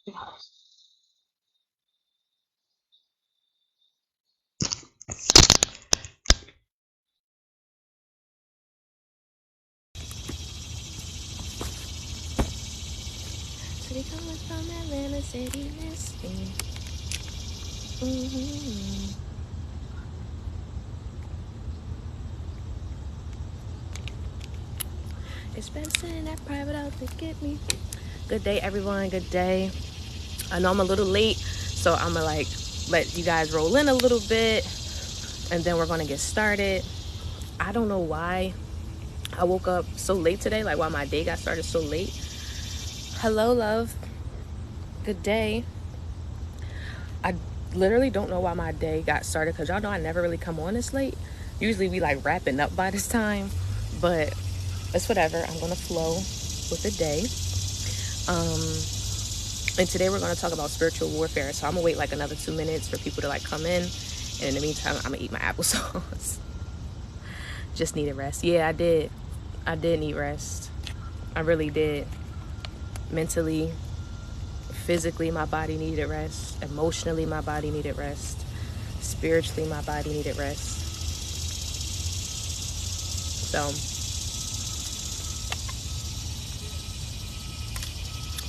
City coming from Atlanta City, miss me. It's been sitting that private out to get me. Good day, everyone. Good day. I know I'm a little late, so I'm gonna let you guys roll in a little bit, and then we're gonna get started. I don't know why I woke up so late today, like why my day got started so late. Hello, love. Good day. I literally don't know why my day got started because y'all know I never really come on this late. Usually we like wrapping up by this time, but it's whatever. I'm gonna flow with the day. And today we're gonna talk about spiritual warfare. So I'm gonna wait like another 2 minutes for people to like come in. And in the meantime, I'm gonna eat my applesauce. Just needed rest. Yeah, I did. I did need rest. I really did. Mentally, physically, my body needed rest. Emotionally, my body needed rest. Spiritually, my body needed rest. So,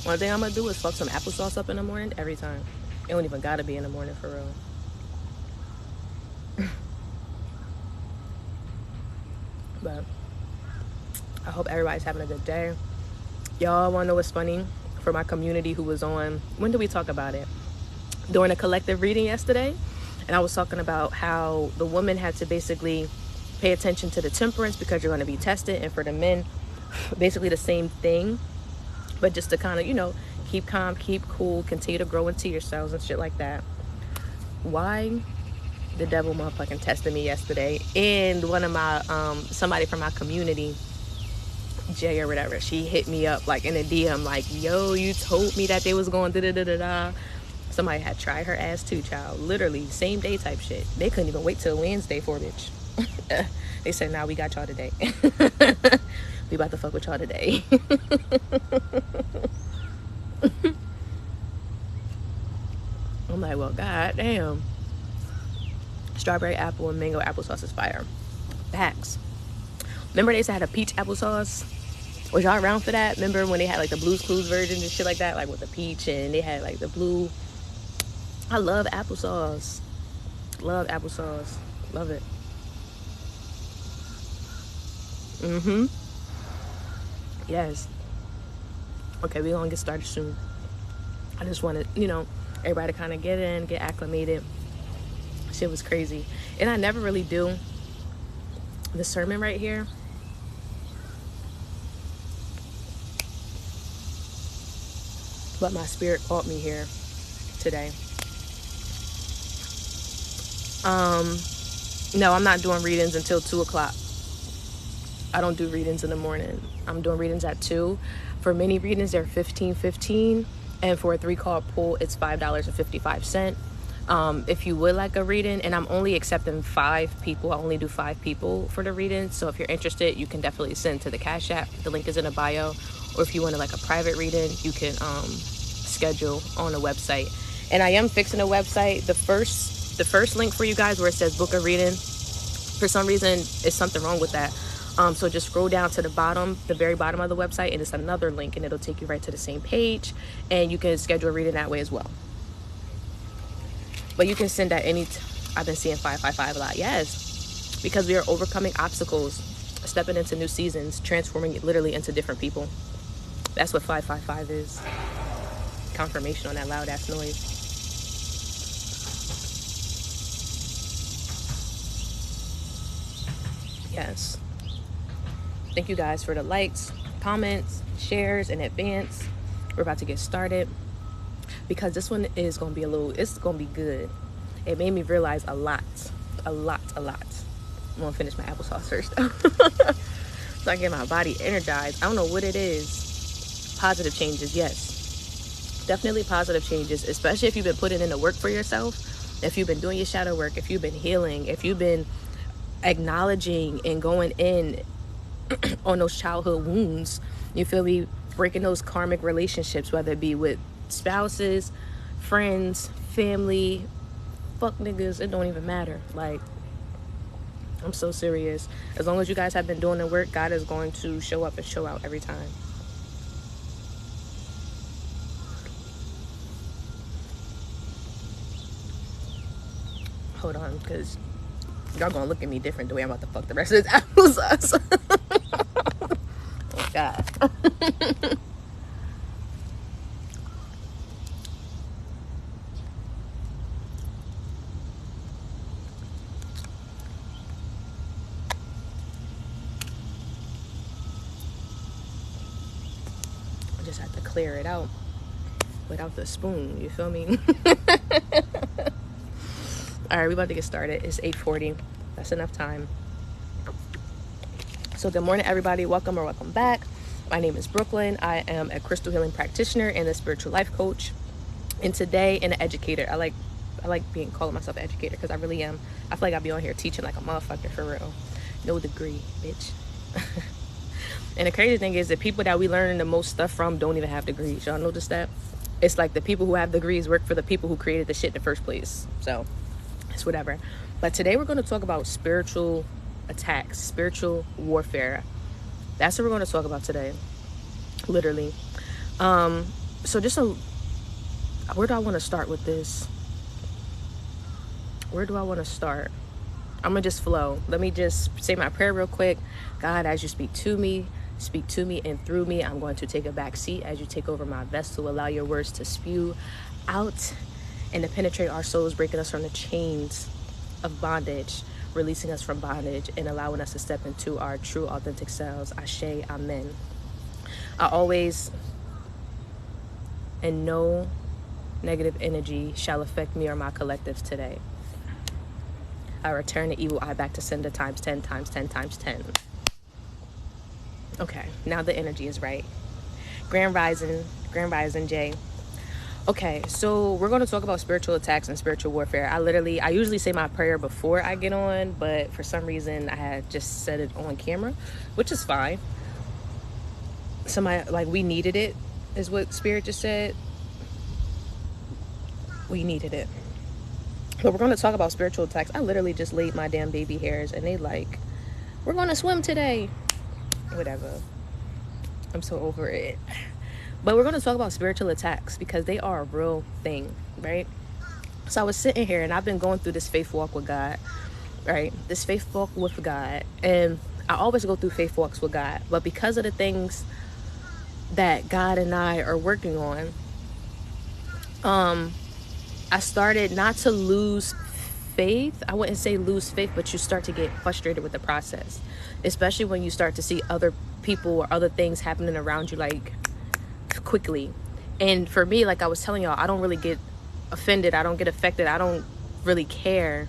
one thing I'm gonna do is fuck some applesauce up in the morning every time. It don't even gotta be in the morning for real. But I hope everybody's having a good day. Y'all wanna know what's funny? For my community who was on, when did we talk about it? During a collective reading yesterday. And I was talking about how the woman had to basically pay attention to the temperance because you're gonna be tested. And for the men, basically the same thing. But just to kind of, keep calm, keep cool, continue to grow into yourselves and shit like that. Why the devil motherfucking tested me yesterday? And one of my, somebody from my community, Jay or whatever, she hit me up like in a DM like, yo, you told me that they was going da-da-da-da-da. Somebody had tried her ass too, child. Literally, same day type shit. They couldn't even wait till Wednesday for a bitch. They said, nah, we got y'all today. We about to fuck with y'all today. I'm like, well, god damn. Strawberry apple and mango applesauce is fire. Facts. Remember they used to have a peach applesauce? Was y'all around for that? Remember when they had like the Blue's Clues version and shit like that? Like with the peach and they had like the blue. I love applesauce. Love applesauce. Love it. Yes. Okay, we're gonna get started soon. I just wanted, everybody to kind of get in, get acclimated. Shit was crazy. And I never really do the sermon right here. But my spirit called me here today. No, I'm not doing readings until 2 o'clock. I don't do readings in the morning. I'm doing readings at 2. For many readings, they're $15.15. And for a 3-card pull, it's $5.55. If you would like a reading, and I'm only accepting 5 people. I only do 5 people for the reading. So if you're interested, you can definitely send to the Cash App. The link is in the bio. Or if you want like a private reading, you can schedule on the website. And I am fixing a website. The first link for you guys where it says book a reading, for some reason, it's something wrong with that. So just scroll down to the bottom, the very bottom of the website, and it's another link, and it'll take you right to the same page, and you can schedule a reading that way as well. But you can send at any I've been seeing 555 a lot. Yes, because we are overcoming obstacles, stepping into new seasons, transforming it literally into different people. That's what 555 is. Confirmation on that loud ass noise. Yes. Thank you guys for the likes, comments, shares in advance. We're about to get started because this one is going to be it's going to be good. It made me realize a lot. I'm going to finish my applesauce first. So I get my body energized. I don't know what it is. Positive changes, yes. Definitely positive changes, especially if you've been putting in the work for yourself. If you've been doing your shadow work, if you've been healing, if you've been acknowledging and going in on those childhood wounds, you feel me, breaking those karmic relationships, whether it be with spouses, friends, family, fuck niggas, it don't even matter. Like, I'm so serious. As long as you guys have been doing the work, God is going to show up and show out every time. Hold on, because y'all gonna look at me different the way I'm about to fuck the rest of this applesauce. Oh, God. I just have to clear it out without the spoon, you feel me? All right, we about to get started. It's 8:40. That's enough time. So good morning, everybody. Welcome or welcome back. My name is Brooklyn. I am a crystal healing practitioner and a spiritual life coach. And today, an educator. I like calling myself an educator because I really am. I feel like I be on here teaching like a motherfucker for real. No degree, bitch. And the crazy thing is the people that we learn the most stuff from don't even have degrees. Y'all notice that? It's like the people who have degrees work for the people who created the shit in the first place. So it's whatever. But today we're going to talk about spiritual attacks, spiritual warfare. That's what we're going to talk about today. Literally. So just where do I want to start with this? Where do I want to start? I'm going to just flow. Let me just say my prayer real quick. God, as you speak to me and through me, I'm going to take a back seat as you take over my vessel. Allow your words to spew out and to penetrate our souls, breaking us from the chains of bondage, releasing us from bondage, and allowing us to step into our true, authentic selves. Ashe, amen. I always, and no negative energy shall affect me or my collectives today. I return the evil eye back to sender times 10 times 10 times 10. Okay, now the energy is right. Grand Rising Jay. Okay, so we're going to talk about spiritual attacks and spiritual warfare. I usually say my prayer before I get on, but for some reason I had just said it on camera, which is fine. Somebody, like, we needed it, is what Spirit just said. We needed it. But we're going to talk about spiritual attacks. I literally just laid my damn baby hairs and they like, we're going to swim today. Whatever. I'm so over it. But we're going to talk about spiritual attacks because they are a real thing, right? So I was sitting here and I've been going through this faith walk with God, right? This faith walk with God. And I always go through faith walks with God. But because of the things that God and I are working on, I started not to lose faith. I wouldn't say lose faith, but you start to get frustrated with the process, especially when you start to see other people or other things happening around you, like, quickly. And for me, like I was telling y'all, I don't really get offended. I don't get affected. I don't really care.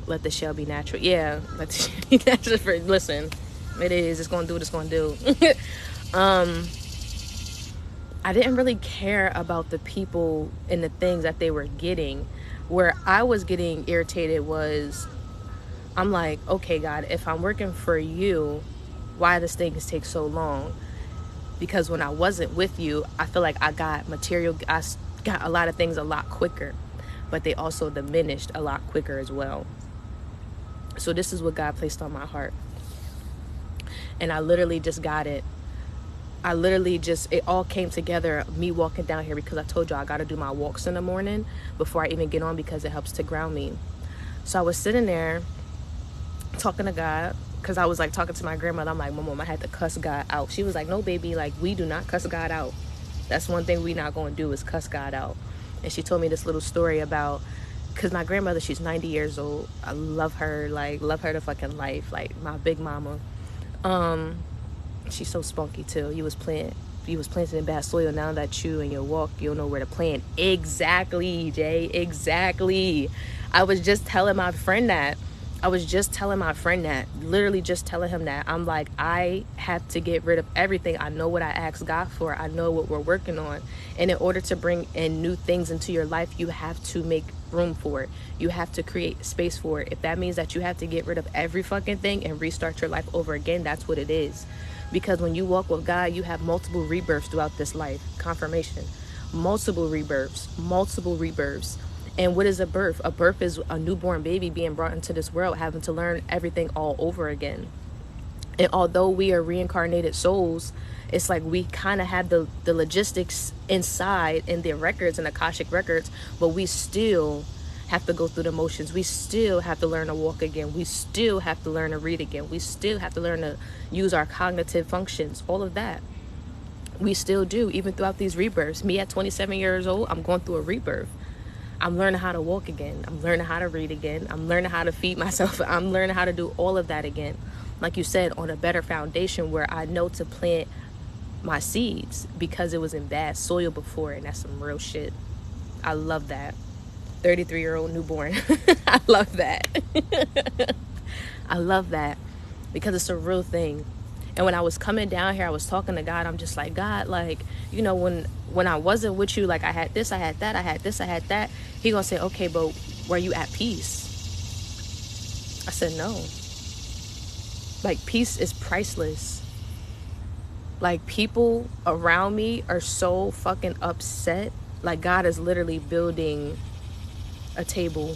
Let the shell be natural. Yeah, let the shell be natural. Listen, it is. It's going to do what it's going to do. I didn't really care about the people and the things that they were getting. Where I was getting irritated was, I'm like, okay, God, if I'm working for you, why does things take so long? Because when I wasn't with you, I feel like I got a lot of things a lot quicker, but they also diminished a lot quicker as well. So this is what God placed on my heart. And I literally just got it. It all came together, me walking down here, because I told you I got to do my walks in the morning before I even get on because it helps to ground me. So I was sitting there talking to God because I was like talking to my grandmother. I'm like, Mom, I had to cuss God out. She was like, no, baby, like, we do not cuss God out. That's one thing we not going to do is cuss God out. And she told me this little story about, because my grandmother, she's 90 years old. I love her, love her to fucking life, like my big mama. She's so spunky too. You was planted in bad soil. Now that you and your walk, you don't know where to plant. Exactly, Jay. Exactly. I was just telling my friend that. Literally just telling him that. I'm like, I have to get rid of everything. I know what I asked God for. I know what we're working on. And in order to bring in new things into your life, you have to make room for it. You have to create space for it. If that means that you have to get rid of every fucking thing and restart your life over again, that's what it is. Because when you walk with God, you have multiple rebirths throughout this life. Confirmation. multiple rebirths, multiple rebirths. And what is a birth? A birth is a newborn baby being brought into this world, having to learn everything all over again. And although we are reincarnated souls, it's like we kind of have the logistics inside in the records and Akashic records, but we still have to go through the motions. We still have to learn to walk again. We still have to learn to read again. We still have to learn to use our cognitive functions, all of that. We still do, even throughout these rebirths. Me at 27 years old, I'm going through a rebirth. I'm learning how to walk again. I'm learning how to read again. I'm learning how to feed myself. I'm learning how to do all of that again. Like you said, on a better foundation where I know to plant my seeds because it was in bad soil before, and that's some real shit. I love that. 33-year-old newborn. I love that. I love that because it's a real thing. And when I was coming down here, I was talking to God. I'm just like, God, like, you know, when I wasn't with you, like I had this, I had that, I had this, I had that. He gonna say, okay, but were you at peace? I said, no. Like, peace is priceless. Like, people around me are so fucking upset. Like, God is literally building a table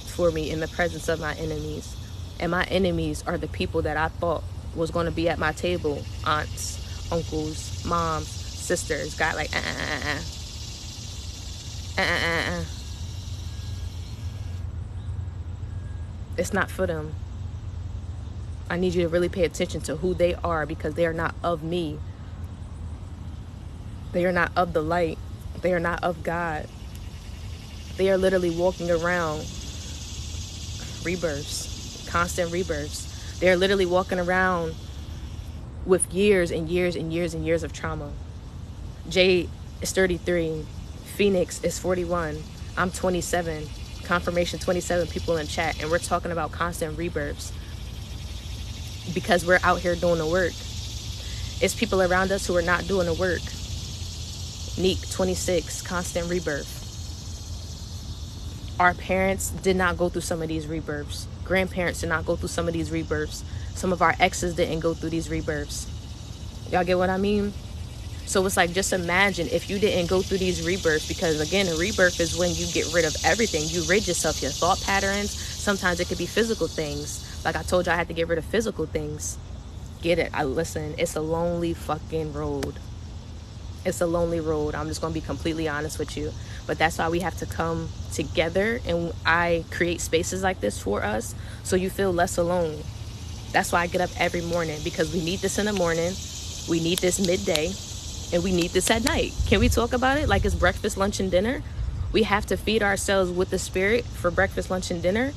for me in the presence of my enemies. And my enemies are the people that I thought was going to be at my table. Aunts, uncles, moms, sisters. God like, It's not for them. I need you to really pay attention to who they are, because they are not of me. They are not of the light. They are not of God. They are literally walking around rebirths, constant rebirths. They are literally walking around with years and years and years and years of trauma. Jay is 33. Phoenix is 41. I'm 27. Confirmation 27 people in chat. And we're talking about constant rebirths because we're out here doing the work. It's people around us who are not doing the work. Neek, 26, constant rebirth. Our parents did not go through some of these rebirths. Grandparents did not go through some of these rebirths. Some of our exes didn't go through these rebirths. Y'all get what I mean? So it's like, just imagine if you didn't go through these rebirths, because again, a rebirth is when you get rid of everything. You rid yourself, your thought patterns. Sometimes it could be physical things. Like I told you, I had to get rid of physical things. Get it? Listen, it's a lonely fucking road. It's a lonely road. I'm just going to be completely honest with you. But that's why we have to come together, and I create spaces like this for us so you feel less alone. That's why I get up every morning, because we need this in the morning, we need this midday, and we need this at night. Can we talk about it like it's breakfast, lunch, and dinner? We have to feed ourselves with the spirit for breakfast, lunch, and dinner.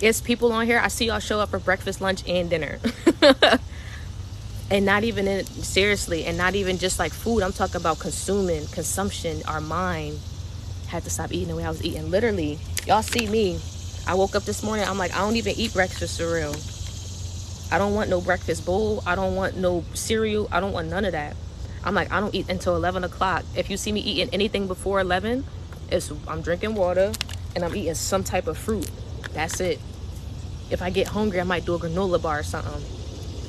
It's people on here, I see y'all show up for breakfast, lunch, and dinner. And not even seriously, and not even just like food. I'm talking about consumption. Our mind had to stop eating the way I was eating. Literally, y'all see me. I woke up this morning, I'm like, I don't even eat breakfast for real. I don't want no breakfast bowl. I don't want no cereal. I don't want none of that. I'm like, I don't eat until 11 o'clock. If you see me eating anything before 11, I'm drinking water and I'm eating some type of fruit. That's it. If I get hungry, I might do a granola bar or something.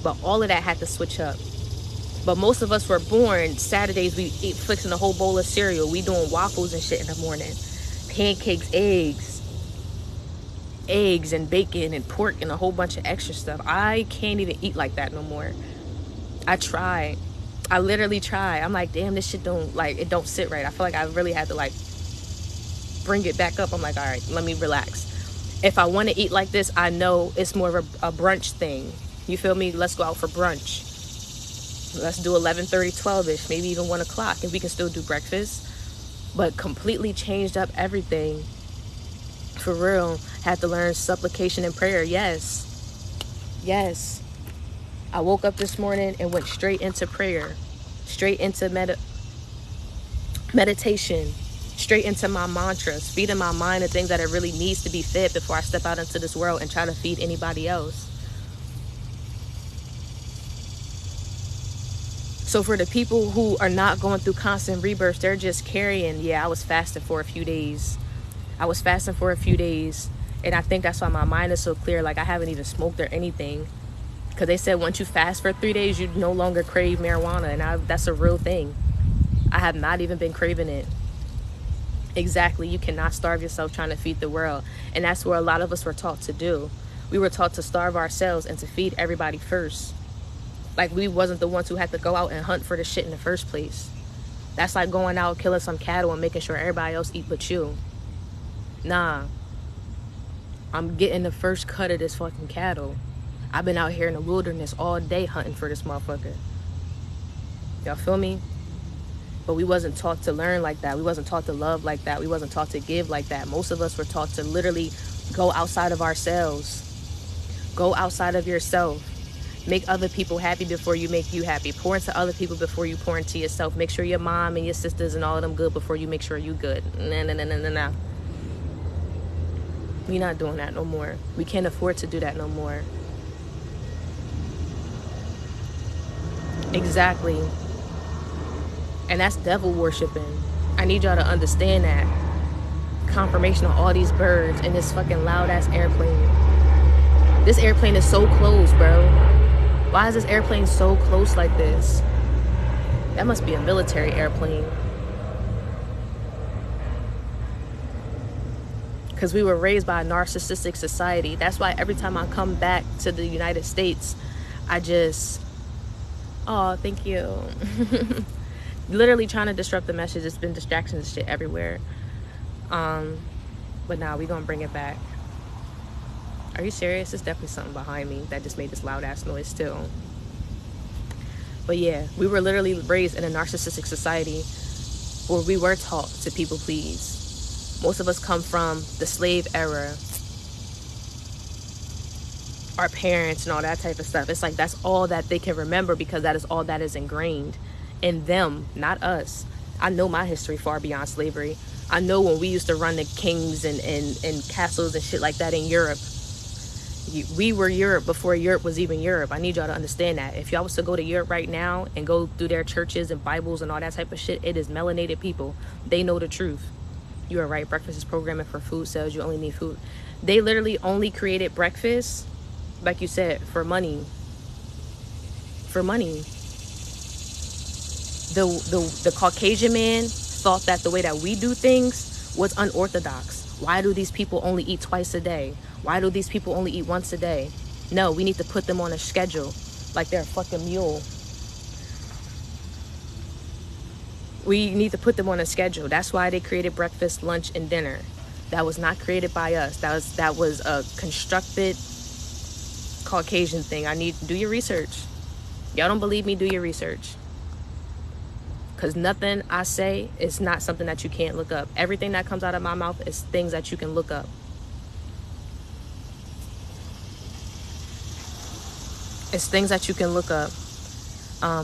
But all of that had to switch up. But most of us were born Saturdays, we eat fixing a whole bowl of cereal. We doing waffles and shit in the morning. Pancakes, eggs and bacon and pork and a whole bunch of extra stuff. I can't even eat like that no more. I try. I literally try. I'm like, damn, this shit it don't sit right. I feel like I really had to like bring it back up. I'm like, all right, let me relax. If I want to eat like this, I know it's more of a brunch thing. You feel me? Let's go out for brunch. Let's do 11:30, 12-ish, maybe even 1 o'clock, and we can still do breakfast. But completely changed up everything. For real. Had to learn supplication and prayer. Yes. I woke up this morning and went straight into prayer. Straight into meditation. Straight into my mantras. Feeding my mind the things that it really needs to be fed before I step out into this world and try to feed anybody else. So for the people who are not going through constant rebirths, they're just carrying, I was fasting for a few days. And I think that's why my mind is so clear. Like, I haven't even smoked or anything. Because they said once you fast for 3 days, you no longer crave marijuana. And that's a real thing. I have not even been craving it. Exactly. You cannot starve yourself trying to feed the world. And that's where a lot of us were taught to do. We were taught to starve ourselves and to feed everybody first. Like we wasn't the ones who had to go out and hunt for the shit in the first place. That's like going out, killing some cattle and making sure everybody else eat but you. Nah. I'm getting the first cut of this fucking cattle. I've been out here in the wilderness all day hunting for this motherfucker. Y'all feel me? But we wasn't taught to learn like that. We wasn't taught to love like that. We wasn't taught to give like that. Most of us were taught to literally go outside of ourselves. Go outside of yourself. Make other people happy before you make you happy. Pour into other people before you pour into yourself. Make sure your mom and your sisters and all of them good before you make sure you good. Nah. We not doing that no more. We can't afford to do that no more. Exactly. And that's devil worshiping. I need y'all to understand that. Confirmation of all these birds and this fucking loud ass airplane. This airplane is so close, bro. Why is this airplane so close like this? That must be a military airplane. Because we were raised by a narcissistic society. That's why every time I come back to the United States, I just, oh, thank you. Literally trying to disrupt the message. It's been distractions and shit everywhere. But now we gonna bring it back. Are you serious? There's definitely something behind me that just made this loud ass noise too. But yeah, we were literally raised in a narcissistic society where we were taught to people please. Most of us come from the slave era. Our parents and all that type of stuff. It's like that's all that they can remember because that is all that is ingrained in them, not us. I know my history far beyond slavery. I know when we used to run the kings and castles and shit like that in Europe. We were Europe before Europe was even Europe. I need y'all to understand that. If y'all was to go to Europe right now and go through their churches and Bibles and all that type of shit, it is melanated people. They know the truth. You are right. Breakfast is programming for food sales. You only need food. They literally only created breakfast, like you said, for money. For money. The Caucasian man thought that the way that we do things was unorthodox. Why do these people only eat twice a day? Why do these people only eat once a day? No, we need to put them on a schedule like they're a fucking mule. We need to put them on a schedule. That's why they created breakfast, lunch, and dinner. That was not created by us. That was a constructed Caucasian thing. Do your research. Y'all don't believe me? Do your research. Because nothing I say is not something that you can't look up. Everything that comes out of my mouth is things that you can look up. It's things that you can look up.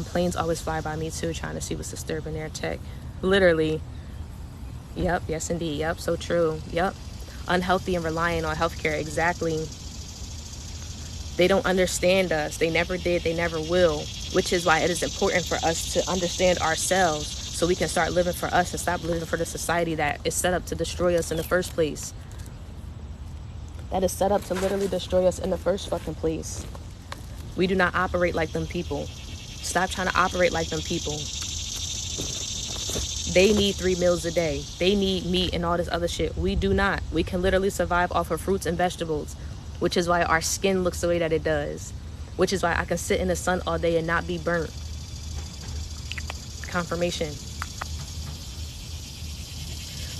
Planes always fly by me too, trying to see what's disturbing their tech. Literally. Yep, yes indeed. Yep, so true. Yep. Unhealthy and relying on healthcare. Exactly. They don't understand us. They never did. They never will. Which is why it is important for us to understand ourselves so we can start living for us and stop living for the society that is set up to destroy us in the first place. That is set up to literally destroy us in the first fucking place. We do not operate like them people. Stop trying to operate like them people. They need 3 meals a day. They need meat and all this other shit. We do not. We can literally survive off of fruits and vegetables, which is why our skin looks the way that it does. Which is why I can sit in the sun all day and not be burnt. Confirmation.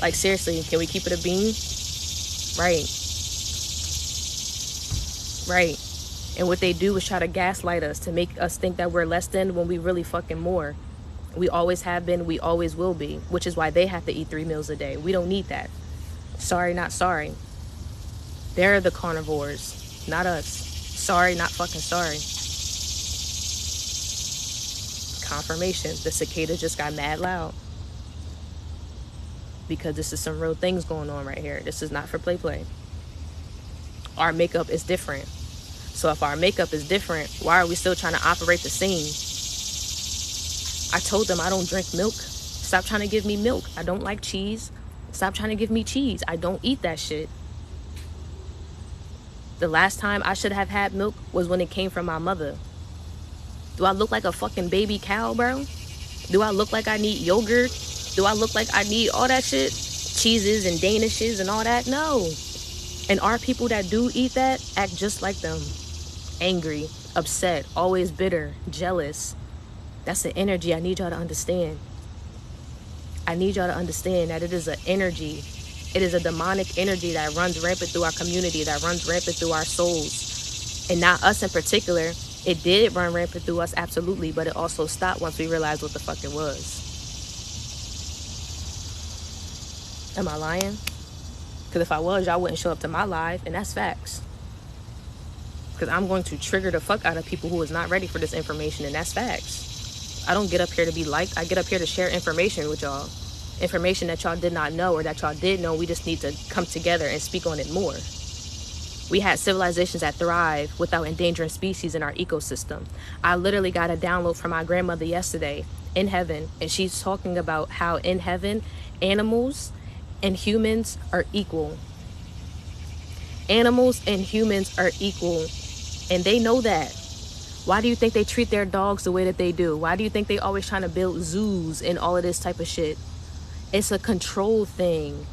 Like, seriously, can we keep it a bean? Right. Right. And what they do is try to gaslight us to make us think that we're less than when we really fucking more. We always have been, we always will be. Which is why they have to eat 3 meals a day. We don't need that. Sorry, not sorry. They're the carnivores, not us. Sorry, not fucking sorry. Confirmation. The cicada just got mad loud. Because this is some real things going on right here. This is not for play. Our makeup is different. So if our makeup is different, why are we still trying to operate the same? I told them I don't drink milk. Stop trying to give me milk. I don't like cheese. Stop trying to give me cheese. I don't eat that shit. The last time I should have had milk was when it came from my mother. Do I look like a fucking baby cow, bro? Do I look like I need yogurt? Do I look like I need all that shit? Cheeses and danishes and all that? No. And our people that do eat that act just like them. Angry, upset, always bitter, jealous. That's the energy I need y'all to understand. I need y'all to understand that it is an energy. It is a demonic energy that runs rampant through our community, that runs rampant through our souls. And not us in particular. It did run rampant through us, absolutely, but it also stopped once we realized what the fuck it was. Am I lying? Because if I was, y'all wouldn't show up to my live, and that's facts. Because I'm going to trigger the fuck out of people who is not ready for this information, and that's facts. I don't get up here to be liked. I get up here to share information with y'all. Information that y'all did not know, or that y'all did know. We just need to come together and speak on it more. We had civilizations that thrive without endangering species in our ecosystem. I literally got a download from my grandmother yesterday in heaven, and she's talking about how in heaven, animals and humans are equal. Animals and humans are equal, and they know that. Why do you think they treat their dogs the way that they do? Why do you think they always trying to build zoos and all of this type of shit? It's a control thing,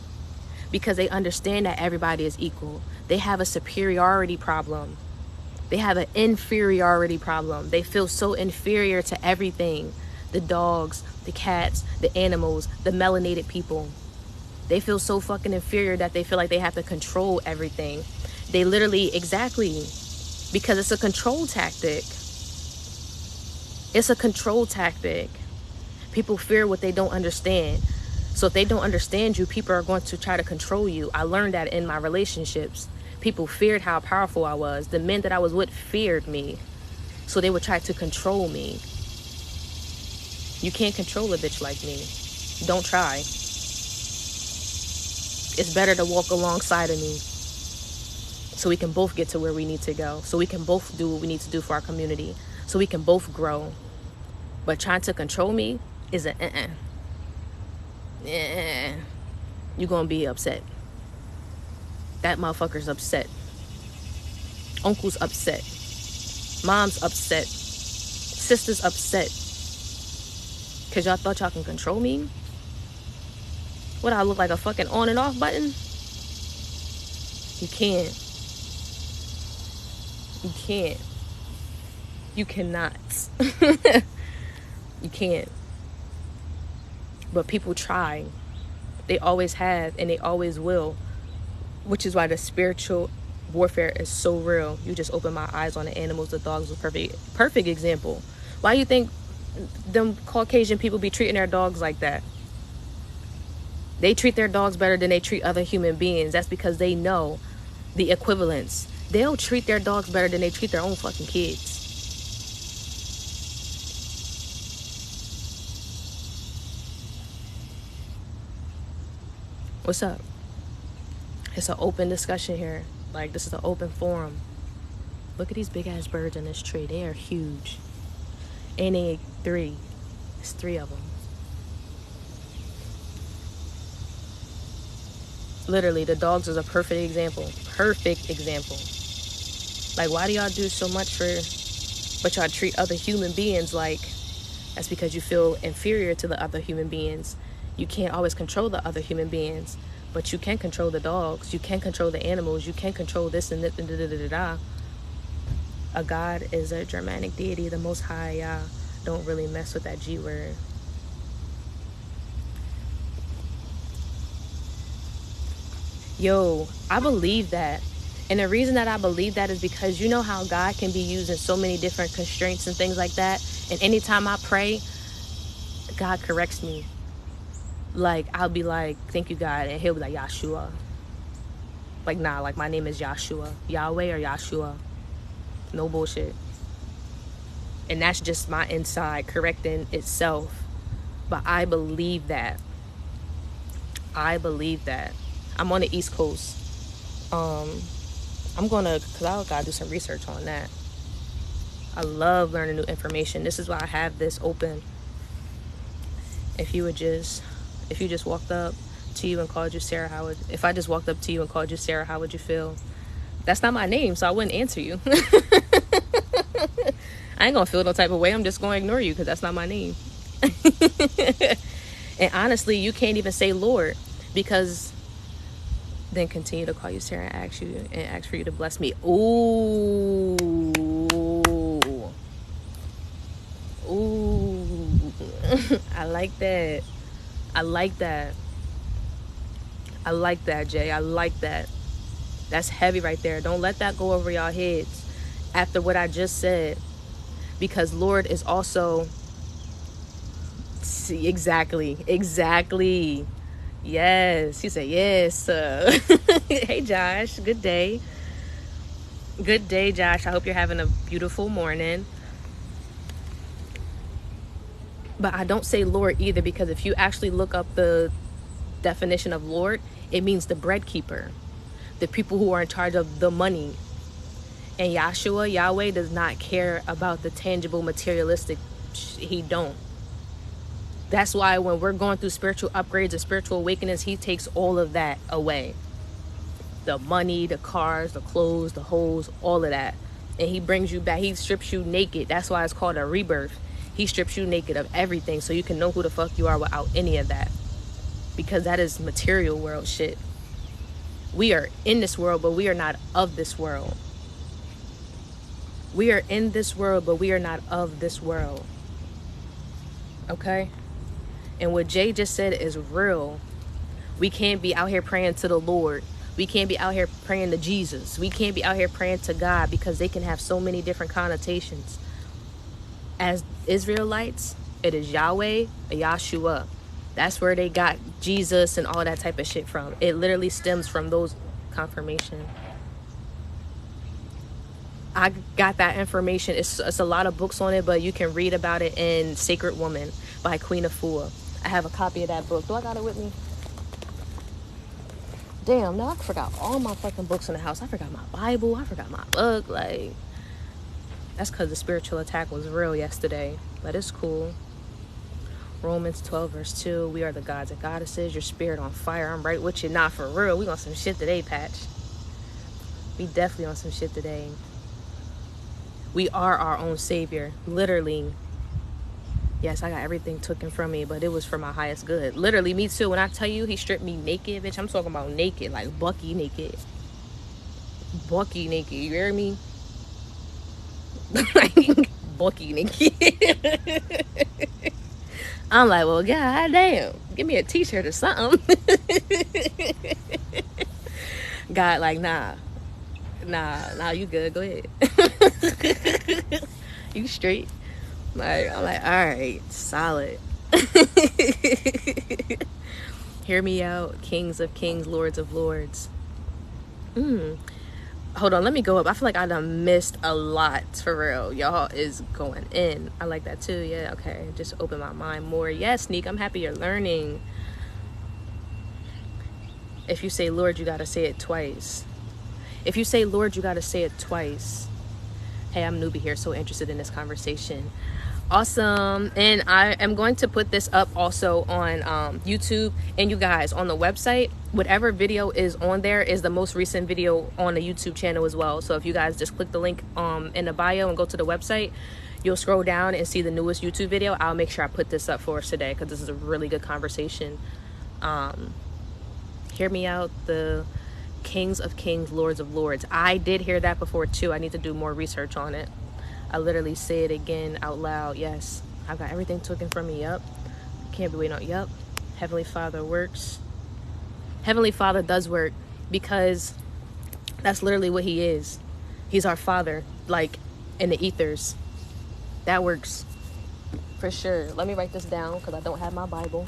because they understand that everybody is equal. They have a superiority problem. They have an inferiority problem. They feel so inferior to everything. The dogs, the cats, the animals, the melanated people. They feel so fucking inferior that they feel like they have to control everything. They literally, exactly, because it's a control tactic. It's a control tactic. People fear what they don't understand. So if they don't understand you, people are going to try to control you. I learned that in my relationships. People feared how powerful I was. The men that I was with feared me. So they would try to control me. You can't control a bitch like me. Don't try. It's better to walk alongside of me, so we can both get to where we need to go. So we can both do what we need to do for our community. So we can both grow. But trying to control me is a you're gonna be upset. That motherfucker's upset. Uncle's upset. Mom's upset. Sister's upset. Because y'all thought y'all can control me? What, I look like a fucking on and off button? You can't. You can't. You cannot. You can't. But people try. They always have, and they always will. Which is why the spiritual warfare is so real. You just open my eyes on the animals. The dogs was perfect example. Why do you think them Caucasian people be treating their dogs like that? They treat their dogs better than they treat other human beings. That's because they know the equivalence. They'll treat their dogs better than they treat their own fucking kids. What's up? It's an open discussion here. Like, this is an open forum. Look at these big ass birds in this tree. They are huge. And they three. It's three of them. Literally, the dogs is a perfect example. Perfect example. Like, why do y'all do so much but y'all treat other human beings like, that's because you feel inferior to the other human beings. You can't always control the other human beings, but you can control the dogs. You can control the animals. You can control this and that, da-da-da-da-da. A god is a Germanic deity, the Most High. Don't really mess with that G word. Yo, I believe that. And the reason that I believe that is because you know how God can be used in so many different constraints and things like that. And anytime I pray, God corrects me. Like, I'll be like, thank you, God. And he'll be like, Yahshua. Like, nah, like, my name is Yahshua. Yahweh or Yahshua. No bullshit. And that's just my inside correcting itself. But I believe that. I believe that. I'm on the East Coast. I'm gonna, cause I gotta do some research on that. I love learning new information. This is why I have this open. If you just walked up to you and called you Sarah, if I just walked up to you and called you Sarah, how would you feel? That's not my name, so I wouldn't answer you. I ain't gonna feel no type of way. I'm just gonna ignore you because that's not my name. And honestly, you can't even say Lord, because then continue to call you Sarah and ask for you to bless me. Ooh. Ooh. I like that. I like that. I like that, Jay. I like that. That's heavy right there. Don't let that go over y'all heads after what I just said. Because Lord is also... See, exactly. Yes. He said, yes. Hey, Josh. Good day. Good day, Josh. I hope you're having a beautiful morning. But I don't say Lord either, because if you actually look up the definition of Lord, it means the bread keeper, the people who are in charge of the money. And Yahweh does not care about the tangible, materialistic. He don't. That's why when we're going through spiritual upgrades and spiritual awakenings, he takes all of that away. The money, the cars, the clothes, the hoes, all of that. And he brings you back. He strips you naked. That's why it's called a rebirth. He strips you naked of everything so you can know who the fuck you are without any of that. Because that is material world shit. We are in this world, but we are not of this world. We are in this world, but we are not of this world. Okay? And what Jay just said is real. We can't be out here praying to the Lord. We can't be out here praying to Jesus. We can't be out here praying to God, because they can have so many different connotations. As Israelites, it is Yahweh, Yahshua. That's where they got Jesus and all that type of shit from. It literally stems from those confirmation. I got that information. It's a lot of books on it, but you can read about it in Sacred Woman by Queen Afua. I have a copy of that book. Do I got it with me? Damn, no, I forgot all my fucking books in the house. I forgot my Bible. I forgot my book. Like, that's because the spiritual attack was real yesterday. But it's cool. Romans 12 verse 2. We are the gods and goddesses. Your spirit on fire. I'm right with you. Nah, for real. We on some shit today, Patch. We definitely on some shit today. We are our own savior. Literally. Yes, I got everything taken from me, but it was for my highest good. Literally, me too. When I tell you he stripped me naked, bitch, I'm talking about naked. Like Bucky naked. Bucky naked. You hear me? Like Bucky naked. I'm like, well, god damn. Give me a t-shirt or something. God, like, nah, you good. Go ahead. You straight. Like, I'm like, all right, solid. Hear me out, kings of kings, lords of lords. Hold on, let me go up. I feel like I done missed a lot, for real. Y'all is going in. I like that too. Yeah, okay. Just open my mind more. Yes, Sneak, I'm happy you're learning. If you say Lord, you gotta say it twice. If you say Lord, you gotta say it twice. Hey, I'm Newbie here, so interested in this conversation. Awesome. And I am going to put this up also on YouTube. And you guys, on the website, whatever video is on there is the most recent video on the YouTube channel as well. So if you guys just click the link in the bio and go to the website, you'll scroll down and see the newest YouTube video. I'll make sure I put this up for us today, because this is a really good conversation. Hear me out, the kings of kings, lords of lords. I did hear that before too. I need to do more research on it. I literally say it again out loud. Yes, I've got everything taken from me. Yup. Can't be waiting on. Yup. Heavenly Father works. Heavenly Father does work, because that's literally what he is. He's our Father, like in the ethers. That works for sure. Let me write this down, because I don't have my Bible.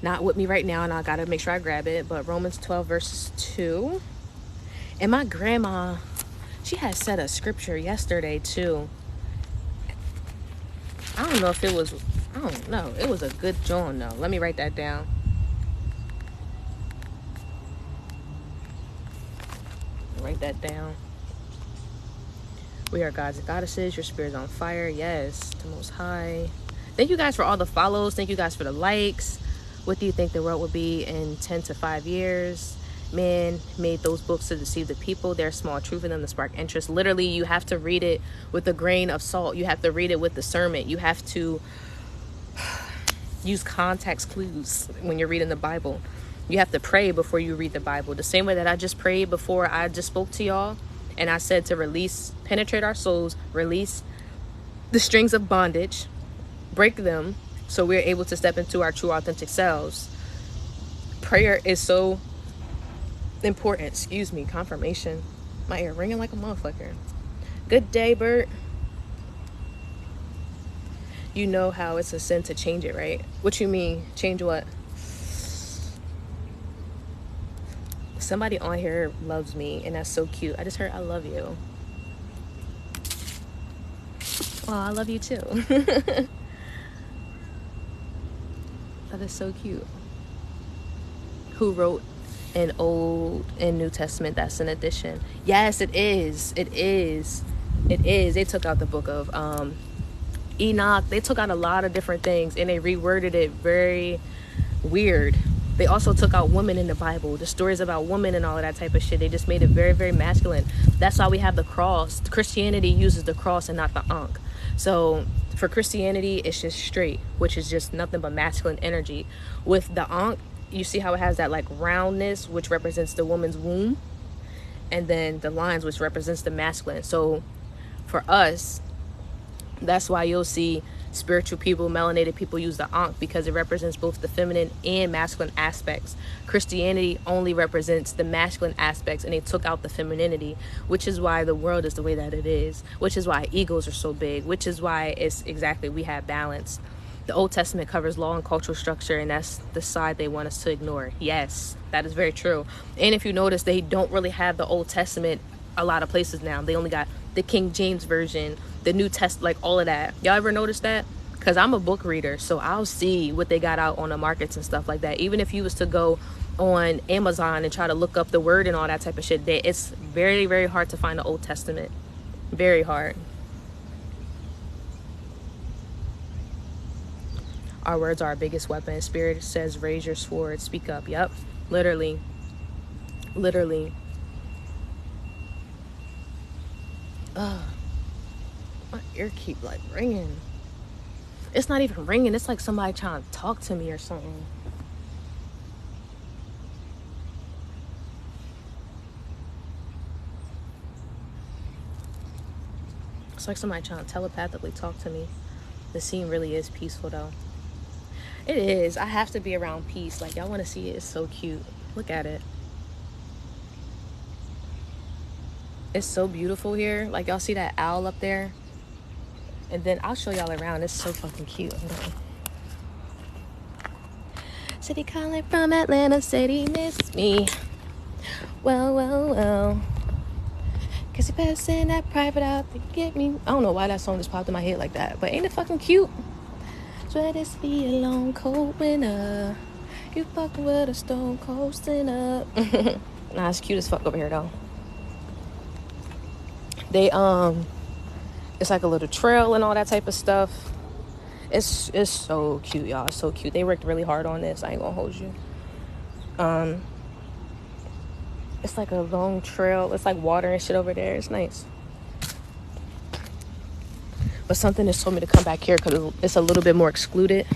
Not with me right now, and I gotta make sure I grab it. But Romans 12 verses 2. And my grandma, she had said a scripture yesterday too. I don't know if it was, I don't know. It was a good John though. Let me write that down. Write that down. We are gods and goddesses. Your spirit's on fire. Yes, the Most High. Thank you guys for all the follows. Thank you guys for the likes. What do you think the world will be in 10 to 5 years? Man made those books to deceive the people. There's small truth in them to spark interest. Literally, you have to read it with a grain of salt. You have to read it with discernment. You have to use context clues when you're reading the Bible. You have to pray before you read the Bible. The same way that I just prayed before I just spoke to y'all, and I said to release, penetrate our souls, release the strings of bondage, break them, so we're able to step into our true authentic selves. Prayer is so important. Excuse me, confirmation. My ear ringing like a motherfucker. Good day, Bert. You know how it's a sin to change it, right? What you mean? Change what? Somebody on here loves me, and that's so cute. I just heard I love you. Oh, I love you too. That is so cute. Who wrote an Old and New Testament? That's an addition. Yes, it is. It is. It is. They took out the book of Enoch. They took out a lot of different things, and they reworded it very weird. They also took out women in the Bible, the stories about women and all of that type of shit. They just made it very, very masculine. That's why we have the cross. Christianity uses the cross and not the ankh. So for Christianity, it's just straight, which is just nothing but masculine energy. With the ankh, you see how it has that like roundness, which represents the woman's womb, and then the lines, which represents the masculine. So for us, that's why you'll see spiritual people, melanated people use the ankh, because it represents both the feminine and masculine aspects. Christianity only represents the masculine aspects, and they took out the femininity, which is why the world is the way that it is, which is why egos are so big, which is why it's exactly we have balance. The Old Testament covers law and cultural structure, and that's the side they want us to ignore. Yes, that is very true. And if you notice, they don't really have the Old Testament a lot of places now. They only got the King James Version, the New Testament, like all of that. Y'all ever notice that? Because I'm a book reader, so I'll see what they got out on the markets and stuff like that. Even if you was to go on Amazon and try to look up the word and all that type of shit, it's very, very hard to find the Old Testament. Very hard. Our words are our biggest weapon. Spirit says, raise your sword, speak up. Yep, literally. Literally. Ugh. My ear keep like ringing. It's not even ringing. It's like somebody trying to talk to me or something. It's like somebody trying to telepathically talk to me. The scene really is peaceful though. It is. I have to be around peace. Like, y'all want to see it. It's so cute. Look at it. It's so beautiful here. Like, y'all see that owl up there? And then I'll show y'all around. It's so fucking cute. City calling from Atlanta, said he missed me. Well. Guess he passing that private out to get me. I don't know why that song just popped in my head like that, but ain't it fucking cute? Swear this be a long cold winter. You fucking with a stone coasting up. Nah, it's cute as fuck over here though. They it's like a little trail and all that type of stuff. It's so cute, y'all. It's so cute. They worked really hard on this. I ain't gonna hold you. It's like a long trail. It's like water and shit over there. It's nice. But something has told me to come back here because it's a little bit more excluded.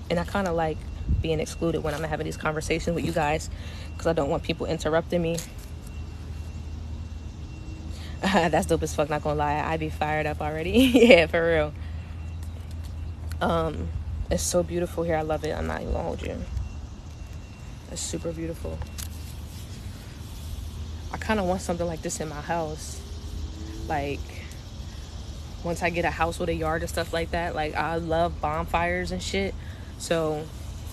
And I kind of like being excluded when I'm having these conversations with you guys, because I don't want people interrupting me. That's dope as fuck, not gonna lie. I be fired up already. Yeah, for real. It's so beautiful here. I love it. I'm not even gonna hold you. It's super beautiful. I kind of want something like this in my house. Like, once I get a house with a yard and stuff like that, like, I love bonfires and shit. So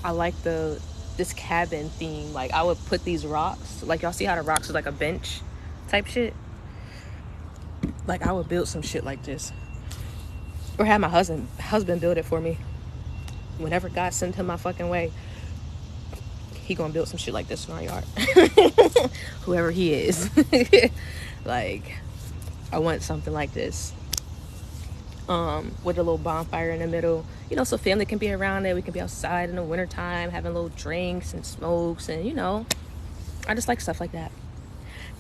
I like this cabin theme. Like, I would put these rocks, like, y'all see how the rocks is like a bench type shit? Like, I would build some shit like this, or have my husband build it for me. Whenever God sends him my fucking way, he gonna build some shit like this in our yard. Whoever he is. Like, I want something like this. with a little bonfire in the middle, so family can be around it. We can be outside in the wintertime having little drinks and smokes, and I just like stuff like that.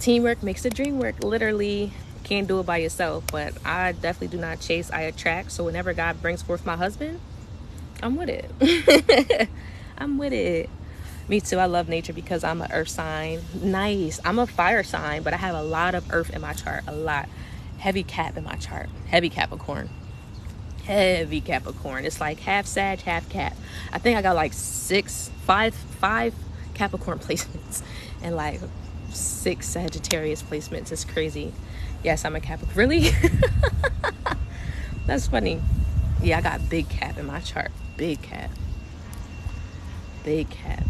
Teamwork makes the dream work. Literally, can't do it by yourself. But I definitely do not chase, I attract. So whenever God brings forth my husband, I'm with it. I'm with it. Me too. I love nature because I'm an earth sign. Nice. I'm a fire sign, but I have a lot of earth in my chart. A lot. Heavy Cap in my chart. Heavy Capricorn. Heavy Capricorn. It's like half Sag, half Cap. I think I got like five Capricorn placements and like 6 Sagittarius placements. It's crazy. Yes, I'm a Capricorn. Really? That's funny. Yeah, I got big Cap in my chart. Big Cap. Big Cap.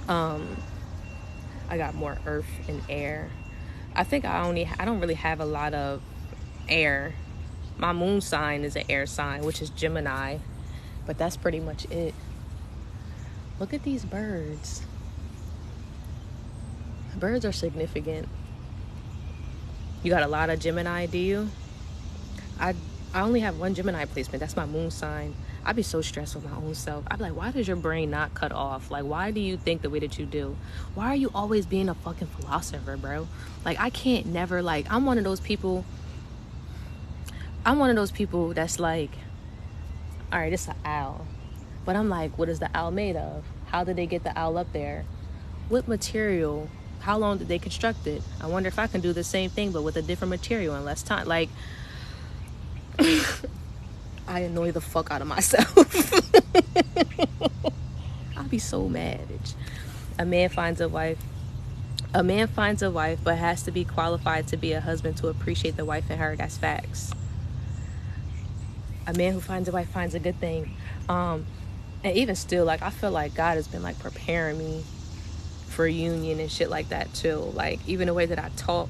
I got more earth and air. I think I don't really have a lot of air. My moon sign is an air sign, which is Gemini, but that's pretty much it. Look at these birds. Birds are significant. You got a lot of Gemini, do you? I only have one Gemini placement. That's my moon sign. I'd be so stressed with my own self. I'd be like, why does your brain not cut off? Like, why do you think the way that you do? Why are you always being a fucking philosopher, bro? Like, I can't never, like, I'm one of those people that's like, all right, it's an owl. But I'm like, what is the owl made of? How did they get the owl up there? What material? How long did they construct it? I wonder if I can do the same thing, but with a different material and less time. Like, I annoy the fuck out of myself. I'll be so mad. A man finds a wife, but has to be qualified to be a husband to appreciate the wife in her. That's facts. A man who finds a wife finds a good thing. And even still, like, I feel like God has been, like, preparing me for union and shit like that, too. Like, even the way that I talk,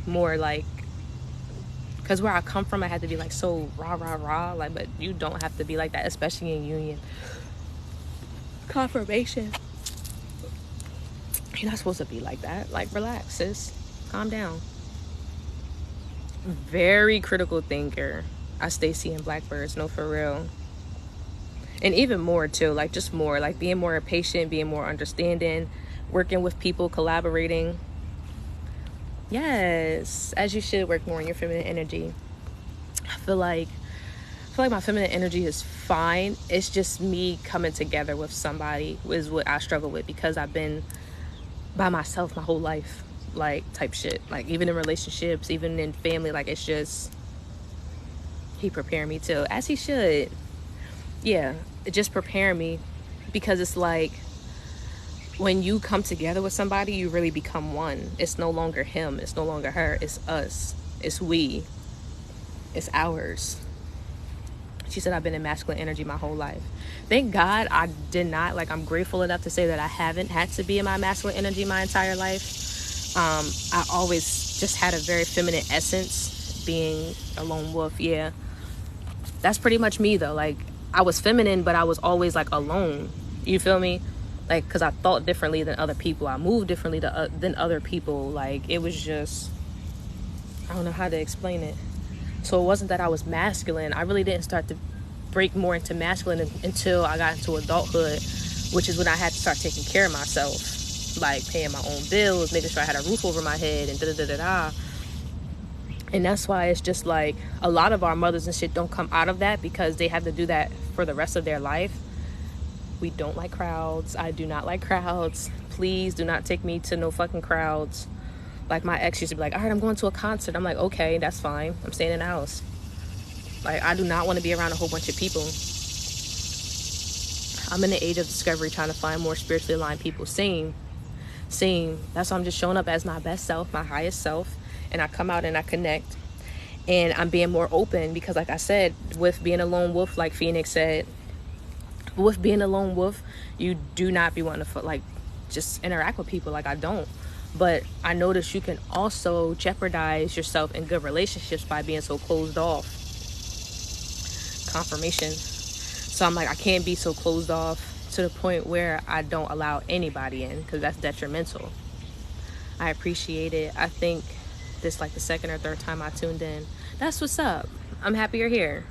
more, like, because where I come from, I had to be, like, so rah, like, but you don't have to be like that, especially in union. Confirmation. You're not supposed to be like that. Like, relax, sis. Calm down. Very critical thinker. I stay seeing blackbirds. No, for real. And even more, too. Like, just more. Like, being more patient, being more understanding, working with people, collaborating. Yes, as you should work more on your feminine energy. I feel like my feminine energy is fine. It's just me coming together with somebody is what I struggle with, because I've been by myself my whole life, like, type shit. Like, even in relationships, even in family, like, it's just, he prepared me too, as he should. Yeah, just prepare me, because it's like, when you come together with somebody, you really become one. It's no longer him. It's no longer her. It's us. It's we. It's ours. She said, I've been in masculine energy my whole life. Thank God I did not. Like, I'm grateful enough to say that I haven't had to be in my masculine energy my entire life. I always just had a very feminine essence, being a lone wolf. Yeah. That's pretty much me, though. Like, I was feminine, but I was always, like, alone. You feel me? Like, because I thought differently than other people. I moved differently than other people. Like, it was just, I don't know how to explain it. So it wasn't that I was masculine. I really didn't start to break more into masculine until I got into adulthood, which is when I had to start taking care of myself. Like, paying my own bills, making sure I had a roof over my head, and da-da-da-da-da. And that's why it's just like, a lot of our mothers and shit don't come out of that, because they have to do that for the rest of their life. We don't like crowds. I do not like crowds. Please do not take me to no fucking crowds. Like, my ex used to be like, all right, I'm going to a concert. I'm like, okay, that's fine. I'm staying in the house. Like, I do not want to be around a whole bunch of people. I'm in the age of discovery, trying to find more spiritually aligned people. Same. That's why I'm just showing up as my best self, my highest self. And I come out and I connect. And I'm being more open, because, like I said, with being a lone wolf, like Phoenix said, with being a lone wolf, you do not be wanting to, like, just interact with people. Like, I don't. But I notice you can also jeopardize yourself in good relationships by being so closed off. Confirmation. So I'm like, I can't be so closed off to the point where I don't allow anybody in, because that's detrimental. I appreciate it. I think this, like, the second or third time I tuned in. That's what's up. I'm happy you're here.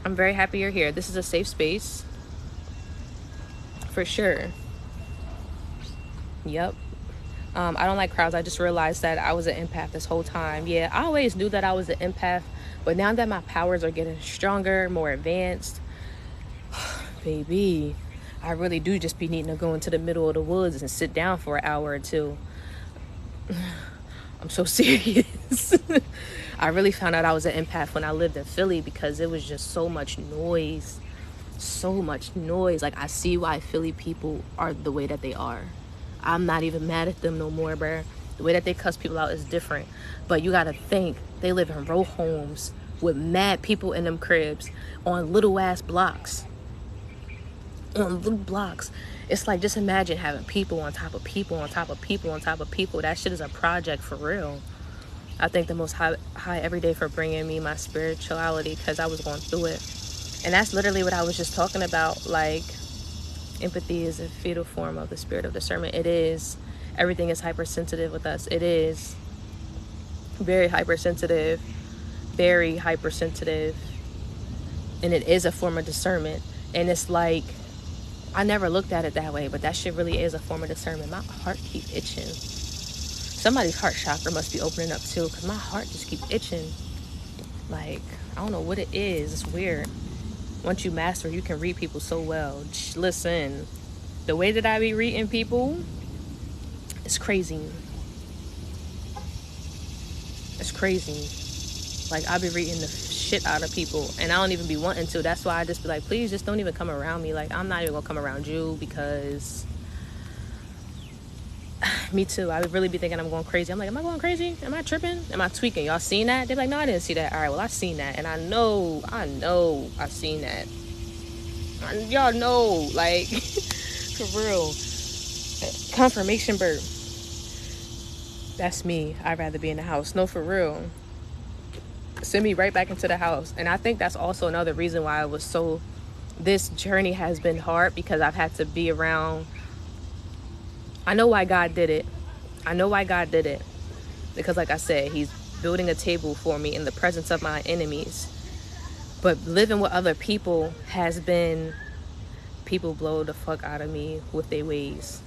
I'm very happy you're here. This is a safe space. For sure. Yep. I don't like crowds. I just realized that I was an empath this whole time. Yeah, I always knew that I was an empath, but now that my powers are getting stronger, more advanced, baby, I really do just be needing to go into the middle of the woods and sit down for an hour or two. I'm so serious. I really found out I was an empath when I lived in Philly because it was just so much noise. So much noise. Like, I see why Philly people are the way that they are. I'm not even mad at them no more, bruh. The way that they cuss people out is different. But you gotta think, they live in row homes with mad people in them cribs on little ass blocks. On little blocks. It's like, just imagine having people on top of people on top of people on top of people. That shit is a project for real. I thank the Most High every day for bringing me my spirituality because I was going through it. And that's literally what I was just talking about. Like, empathy is a fetal form of the spirit of discernment. It is. Everything is hypersensitive with us. It is. Very hypersensitive. Very hypersensitive. And it is a form of discernment. And it's like, I never looked at it that way, but that shit really is a form of discernment. My heart keep itching. Somebody's heart chakra must be opening up too, because my heart just keep itching. Like, I don't know what it is. It's weird. Once you master, you can read people so well. Listen, the way that I be reading people, it's crazy. It's crazy. Like, I be reading the shit out of people, and I don't even be wanting to. That's why I just be like, please just don't even come around me. Like, I'm not even gonna come around you because me too. I would really be thinking I'm going crazy. I'm like, am I going crazy? Am I tripping? Am I tweaking? Y'all seen that? They're like, no, I didn't see that. All right, well, I seen that. And I know I seen that. Y'all know, like, for real. Confirmation bird. That's me. I'd rather be in the house. No, for real. Send me right back into the house. And I think that's also another reason why this journey has been hard, because I've had to be around. I know why God did it. Because, like I said, he's building a table for me in the presence of my enemies. But living with other people has been, people blow the fuck out of me with their ways.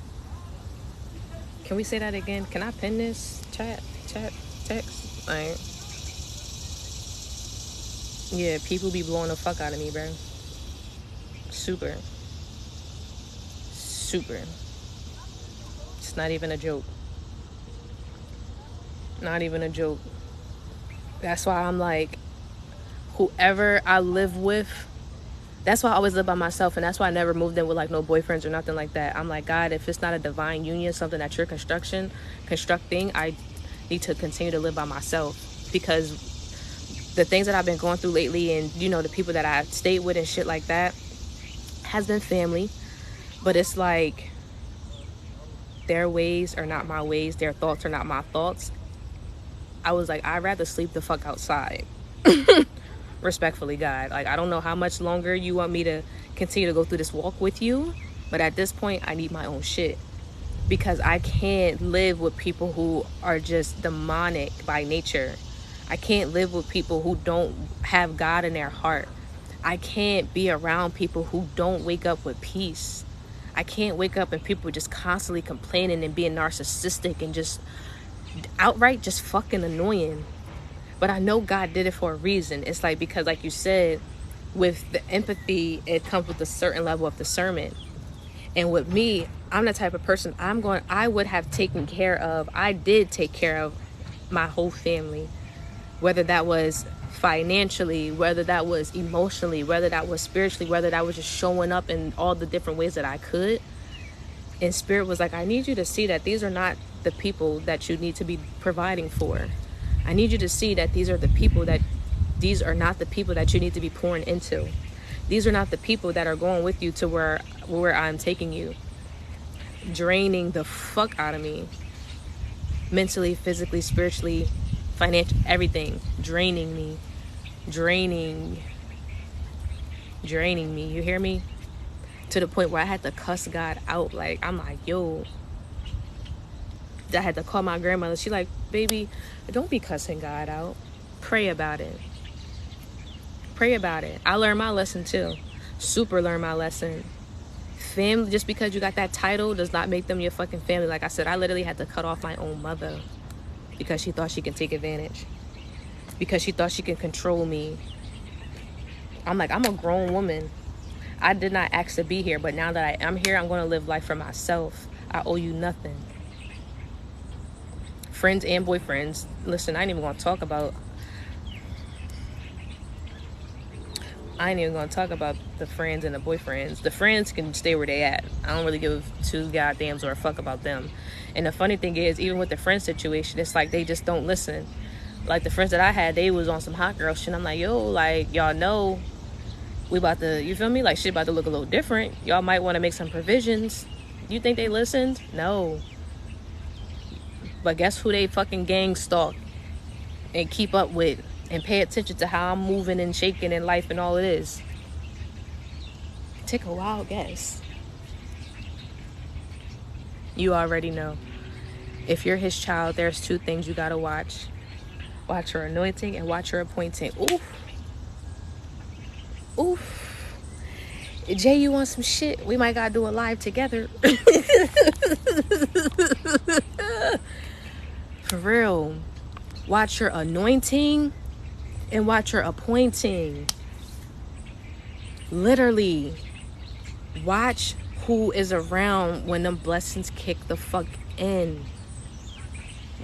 Can we say that again? Can I pin this? Chat, text? Like, yeah, people be blowing the fuck out of me, bro. Super. It's not even a joke. Not even a joke. That's why I'm like, whoever I live with, that's why I always live by myself, and that's why I never moved in with like no boyfriends or nothing like that. I'm like, God, if it's not a divine union, something that you're constructing, I need to continue to live by myself, because the things that I've been going through lately, and you know, the people that I've stayed with and shit like that, has been family. But it's like, their ways are not my ways, their thoughts are not my thoughts. I was like, I'd rather sleep the fuck outside. Respectfully, God, like, I don't know how much longer you want me to continue to go through this walk with you, but at this point I need my own shit, because I can't live with people who are just demonic by nature. I can't live with people who don't have God in their heart. I can't be around people who don't wake up with peace. I can't wake up and people just constantly complaining and being narcissistic and just outright just fucking annoying. But I know God did it for a reason. It's like, because like you said, with the empathy, it comes with a certain level of discernment. And with me, I'm the type of person, I would have taken care of, I did take care of my whole family. Whether that was financially, whether that was emotionally, whether that was spiritually, whether that was just showing up in all the different ways that I could. And Spirit was like, I need you to see that these are not the people that you need to be providing for. I need you to see that these are not the people that you need to be pouring into. These are not the people that are going with you to where I'm taking you. Draining the fuck out of me. Mentally, physically, spiritually, financially, everything. Draining me. Draining me. You hear me? To the point where I had to cuss God out. Like, I'm like, yo. I had to call my grandmother. She like, baby, don't be cussing God out. Pray about it. Pray about it. I learned my lesson too. Super learned my lesson. Family, just because you got that title does not make them your fucking family. Like I said, I literally had to cut off my own mother because she thought she could take advantage. Because she thought she could control me. I'm like, I'm a grown woman. I did not ask to be here, but now that I am here, I'm going to live life for myself. I owe you nothing. Friends and boyfriends. Listen, I ain't even going to talk about the friends and the boyfriends. The friends can stay where they at. I don't really give two goddams or a fuck about them. And the funny thing is, even with the friend situation, it's like they just don't listen. Like the friends that I had, they was on some hot girl shit. I'm like, yo, like, y'all know we about to, you feel me? Like, shit about to look a little different. Y'all might want to make some provisions. You think they listened? No. But guess who they fucking gang stalk and keep up with and pay attention to how I'm moving and shaking in life and all it is? Take a wild guess. You already know. If you're his child, there's two things you gotta watch. Watch your anointing and watch your appointing. Oof. Oof. Jay, you want some shit? We might gotta do a live together. For real. Watch your anointing and watch your appointing. Literally. Watch who is around when them blessings kick the fuck in.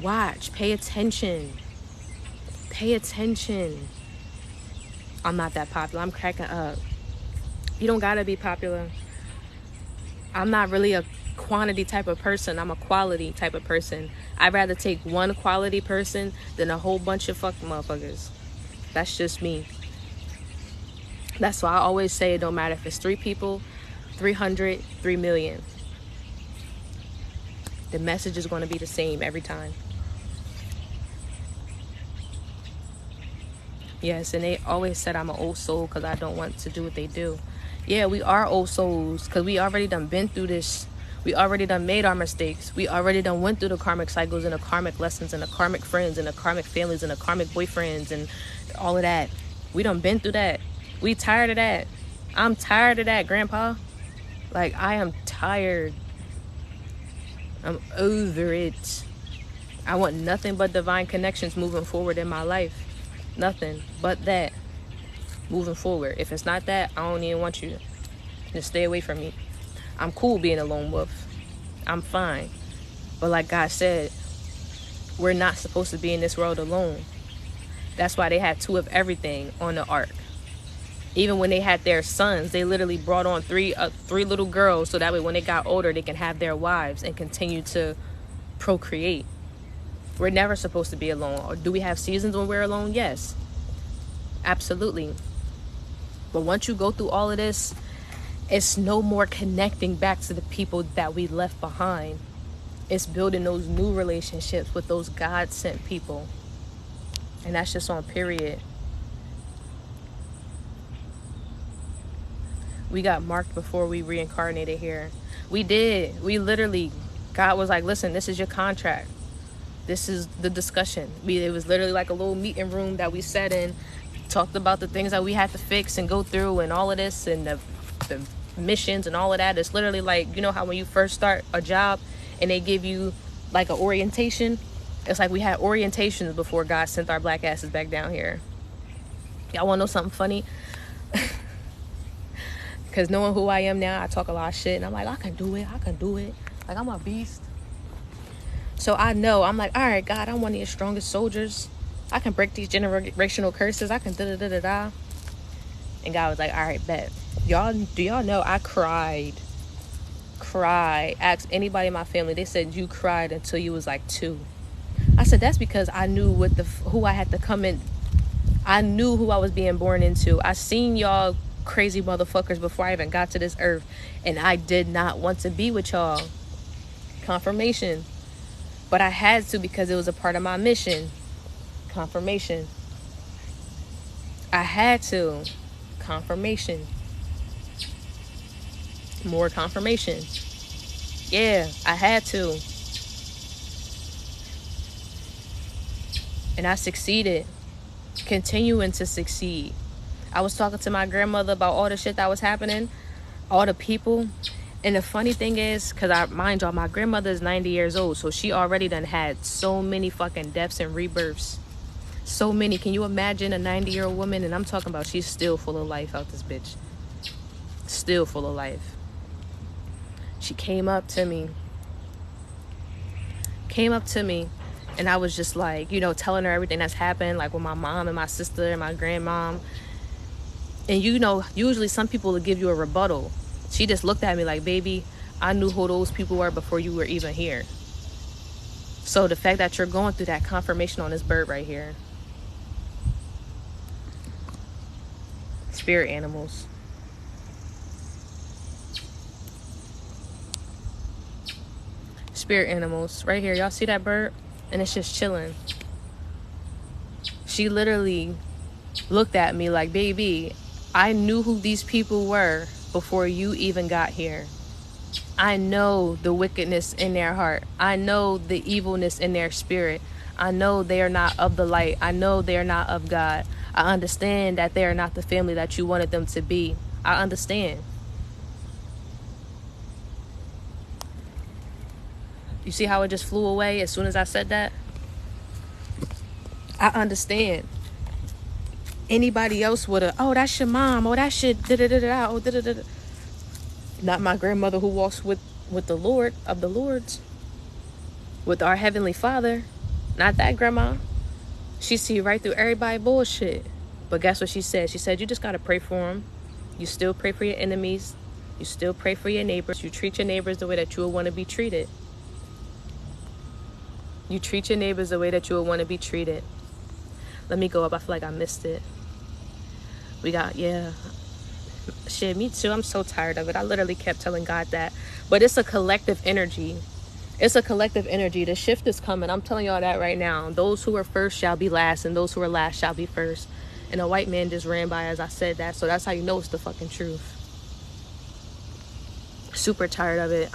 Watch. Pay attention. Pay attention. I'm not that popular. I'm cracking up. You don't gotta be popular. I'm not really a quantity type of person. I'm a quality type of person. I'd rather take one quality person than a whole bunch of fucking motherfuckers. That's just me. That's why I always say it don't matter if it's 3 people, 300, 3 million. The message is going to be the same every time. Yes, and they always said I'm an old soul because I don't want to do what they do. Yeah, we are old souls because we already done been through this. We already done made our mistakes. We already done went through the karmic cycles and the karmic lessons and the karmic friends and the karmic families and the karmic boyfriends and all of that. We done been through that. We tired of that. I'm tired of that, Grandpa. Like, I am tired. I'm over it. I want nothing but divine connections moving forward in my life. Nothing but that moving forward. If it's not that, I don't even want you. Just stay away from me. I'm cool being a lone wolf. I'm fine. But like God said, we're not supposed to be in this world alone. That's why they had 2 of everything on the ark. Even when they had their sons, they literally brought on three little girls so that way when they got older, they can have their wives and continue to procreate. We're never supposed to be alone. Or do we have seasons when we're alone? Yes. Absolutely. But once you go through all of this, it's no more connecting back to the people that we left behind. It's building those new relationships with those God-sent people. And that's just on period. We got marked before we reincarnated here. We did. We literally, God was like, listen, this is your contract. This is the discussion. It was literally like a little meeting room that we sat in, talked about the things that we had to fix and go through and all of this and the missions and all of that. It's literally like, you know how when you first start a job and they give you like an orientation? It's like we had orientations before God sent our black asses back down here. Y'all want to know something funny? Because knowing who I am now, I talk a lot of shit and I'm like, I can do it. Like, I'm a beast. So I know, I'm like, all right, God, I'm one of your strongest soldiers. I can break these generational curses. I can da-da-da-da-da. And God was like, all right, bet. Do y'all know I cried? Ask anybody in my family. They said you cried until you was like 2. I said, that's because I knew who I had to come in. I knew who I was being born into. I seen y'all crazy motherfuckers before I even got to this earth. And I did not want to be with y'all. Confirmation. But I had to because it was a part of my mission. Confirmation. I had to. Confirmation. More confirmation. Yeah, I had to. And I succeeded. continuing to succeed. I was talking to my grandmother about all the shit that was happening, all the people. And the funny thing is, because mind y'all, my grandmother is 90 years old, so she already done had so many fucking deaths and rebirths. So many. Can you imagine a 90-year-old woman? And I'm talking about she's still full of life out this bitch. Still full of life. She came up to me. And I was just like, you know, telling her everything that's happened, like with my mom and my sister and my grandmom. And you know, usually some people will give you a rebuttal. She just looked at me like, baby, I knew who those people were before you were even here. So the fact that you're going through that confirmation on this bird right here. Spirit animals. Spirit animals. Right here. Y'all see that bird? And it's just chilling. She literally looked at me like, baby, I knew who these people were before you even got here. I know the wickedness in their heart. I know the evilness in their spirit. I know they are not of the light. I know they are not of God. I understand that they are not the family that you wanted them to be. I understand. You see how it just flew away as soon as I said that? I understand. Anybody else would have, oh, that's your mom. Oh, that shit, da-da-da-da. Oh, da-da-da-da. Not my grandmother who walks with the Lord of the Lords. With our Heavenly Father. Not that grandma. She see right through everybody bullshit. But guess what she said? She said, you just got to pray for them. You still pray for your enemies. You still pray for your neighbors. You treat your neighbors the way that you would want to be treated. You treat your neighbors the way that you would want to be treated. Let me go up. I feel like I missed it. We got, yeah. Shit, me too. I'm so tired of it. I literally kept telling God that. But it's a collective energy. It's a collective energy. The shift is coming. I'm telling y'all that right now. Those who are first shall be last, and those who are last shall be first. And a white man just ran by as I said that. So that's how you know it's the fucking truth. Super tired of it.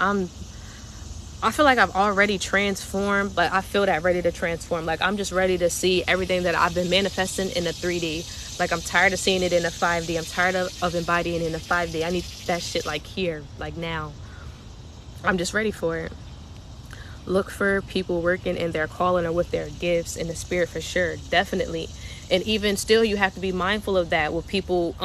I feel like I've already transformed, but I feel that ready to transform. Like, I'm just ready to see everything that I've been manifesting in the 3D. Like, I'm tired of seeing it in the 5D. I'm tired of embodying it in the 5D. I need that shit, like, here, like, now. I'm just ready for it. Look for people working in their calling or with their gifts in the spirit for sure. Definitely. And even still, you have to be mindful of that with people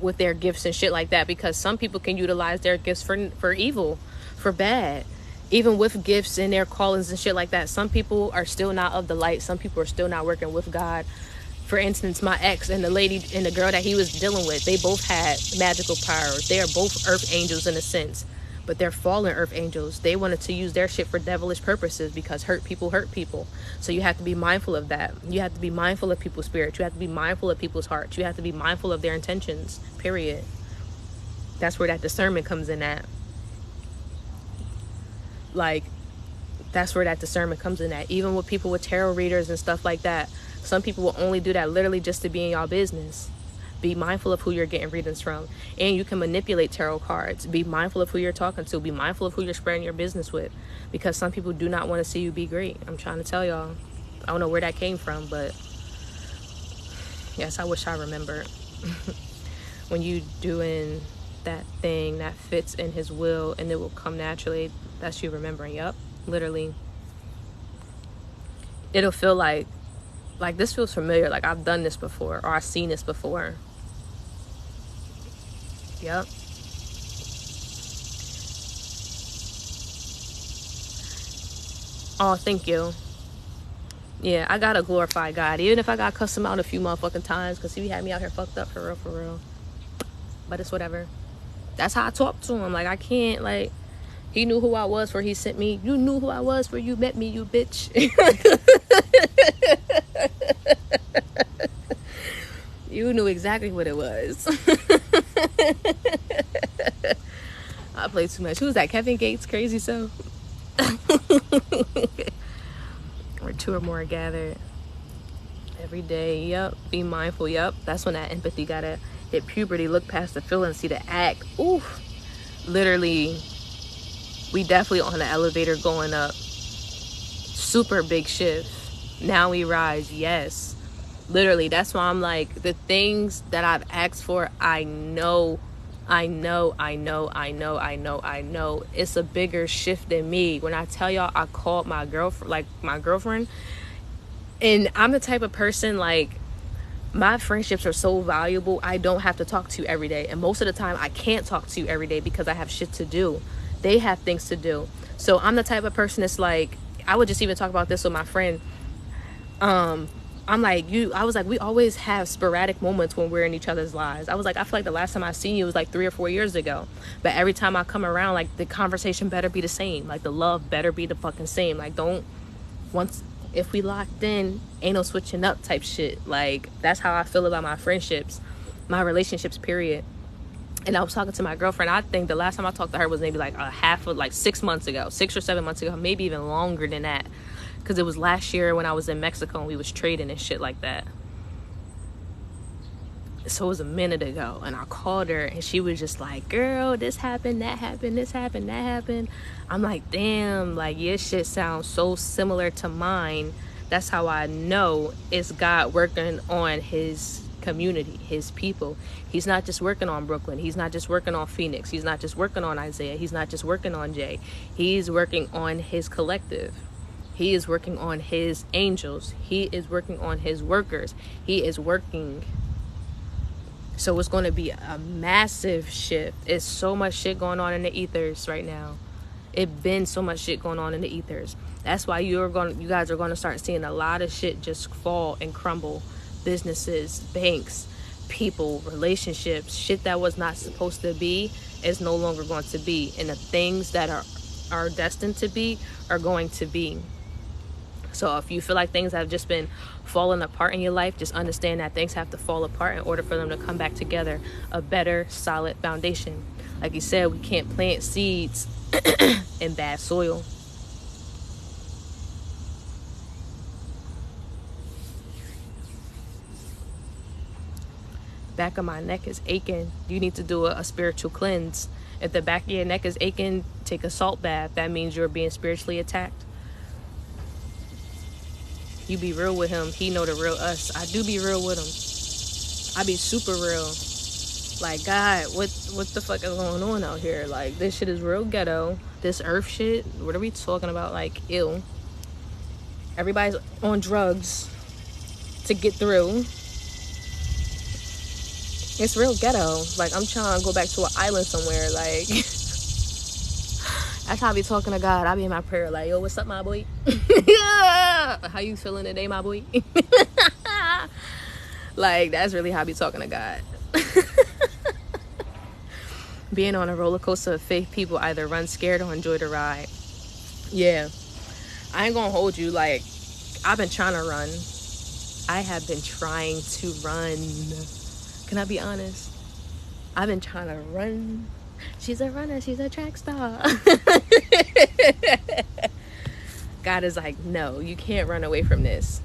with their gifts and shit like that, because some people can utilize their gifts for evil, for bad. Even with gifts and their callings and shit like that, some people are still not of the light. Some people are still not working with God. For instance, my ex and the lady and the girl that he was dealing with, they both had magical powers. They are both earth angels in a sense, but they're fallen earth angels. They wanted to use their shit for devilish purposes because hurt people hurt people. So you have to be mindful of that. You have to be mindful of people's spirits. You have to be mindful of people's hearts. You have to be mindful of their intentions, period. That's where that discernment comes in at. Like, that's where that discernment comes in at. Even with people with tarot readers and stuff like that, some people will only do that literally just to be in y'all business. Be mindful of who you're getting readings from. And you can manipulate tarot cards. Be mindful of who you're talking to. Be mindful of who you're spreading your business with, because some people do not want to see you be great. I'm trying to tell y'all. I don't know where that came from, but yes, I wish I remembered. When you doing that thing that fits in his will and it will come naturally, that's you remembering. Yep, literally. It'll feel like this feels familiar, like I've done this before or I've seen this before. Yep. Oh, thank you. Yeah, I gotta glorify God, even if I got cussed him out a few motherfucking times, because he had me out here fucked up for real. But it's whatever. That's how I talk to him. Like, I can't, like, he knew who I was before he sent me. You knew who I was before you met me, you bitch. You knew exactly what it was. I play too much. Who's that? Kevin Gates, crazy so? Or two or more gathered every day. Yep. Be mindful. Yep. That's when that empathy gotta hit puberty. Look past the feeling, see the act. Oof. Literally, we definitely on the elevator going up. Super big shift. Now we rise. Yes. Literally, that's why I'm like, the things that I've asked for, I know it's a bigger shift than me. When I tell y'all, I called my girlfriend, and I'm the type of person, like, my friendships are so valuable. I don't have to talk to you every day, and most of the time I can't talk to you every day because I have shit to do. They have things to do. So I'm the type of person that's like, I would just even talk about this with my friend. I'm like, I was like, we always have sporadic moments when we're in each other's lives. I was like, I feel like the last time I seen you was like 3 or 4 years ago. But every time I come around, like, the conversation better be the same. Like, the love better be the fucking same. Like, if we locked in, ain't no switching up type shit. Like, that's how I feel about my friendships, my relationships, period. And I was talking to my girlfriend. I think the last time I talked to her was maybe like 6 months ago, 6 or 7 months ago, maybe even longer than that. Because it was last year when I was in Mexico and we was trading and shit like that. So it was a minute ago, and I called her, and she was just like, girl, this happened, that happened, this happened, that happened. I'm like, damn, like, your shit sounds so similar to mine. That's how I know it's God working on his community, his people. He's not just working on Brooklyn. He's not just working on Phoenix. He's not just working on Isaiah. He's not just working on Jay. He's working on his collective. He is working on his angels. He is working on his workers. He is working. So it's going to be a massive shift. It's so much shit going on in the ethers right now. It's been so much shit going on in the ethers. That's why you guys are going to start seeing a lot of shit just fall and crumble. Businesses, banks, people, relationships, shit that was not supposed to be is no longer going to be. And the things that are destined to be are going to be. So if you feel like things have just been falling apart in your life, just understand that things have to fall apart in order for them to come back together. A better, solid foundation. Like you said, we can't plant seeds in bad soil. Back of my neck is aching. You need to do a spiritual cleanse. If the back of your neck is aching, take a salt bath. That means you're being spiritually attacked. You be real with him. He know the real us. I do be real with him. I be super real. Like, God, what the fuck is going on out here? Like, this shit is real ghetto. This earth shit, what are we talking about? Like, ew. Everybody's on drugs to get through. It's real ghetto. Like, I'm trying to go back to an island somewhere. Like, that's how I be talking to God. I be in my prayer like, yo, what's up, my boy? How you feeling today, my boy? Like, that's really how I be talking to God. Being on a roller coaster of faith, people either run scared or enjoy the ride. Yeah. I ain't gonna hold you. Like, I've been trying to run. I have been trying to run. Can I be honest? I've been trying to run. She's a runner. She's a track star. God is like, no, you can't run away from this.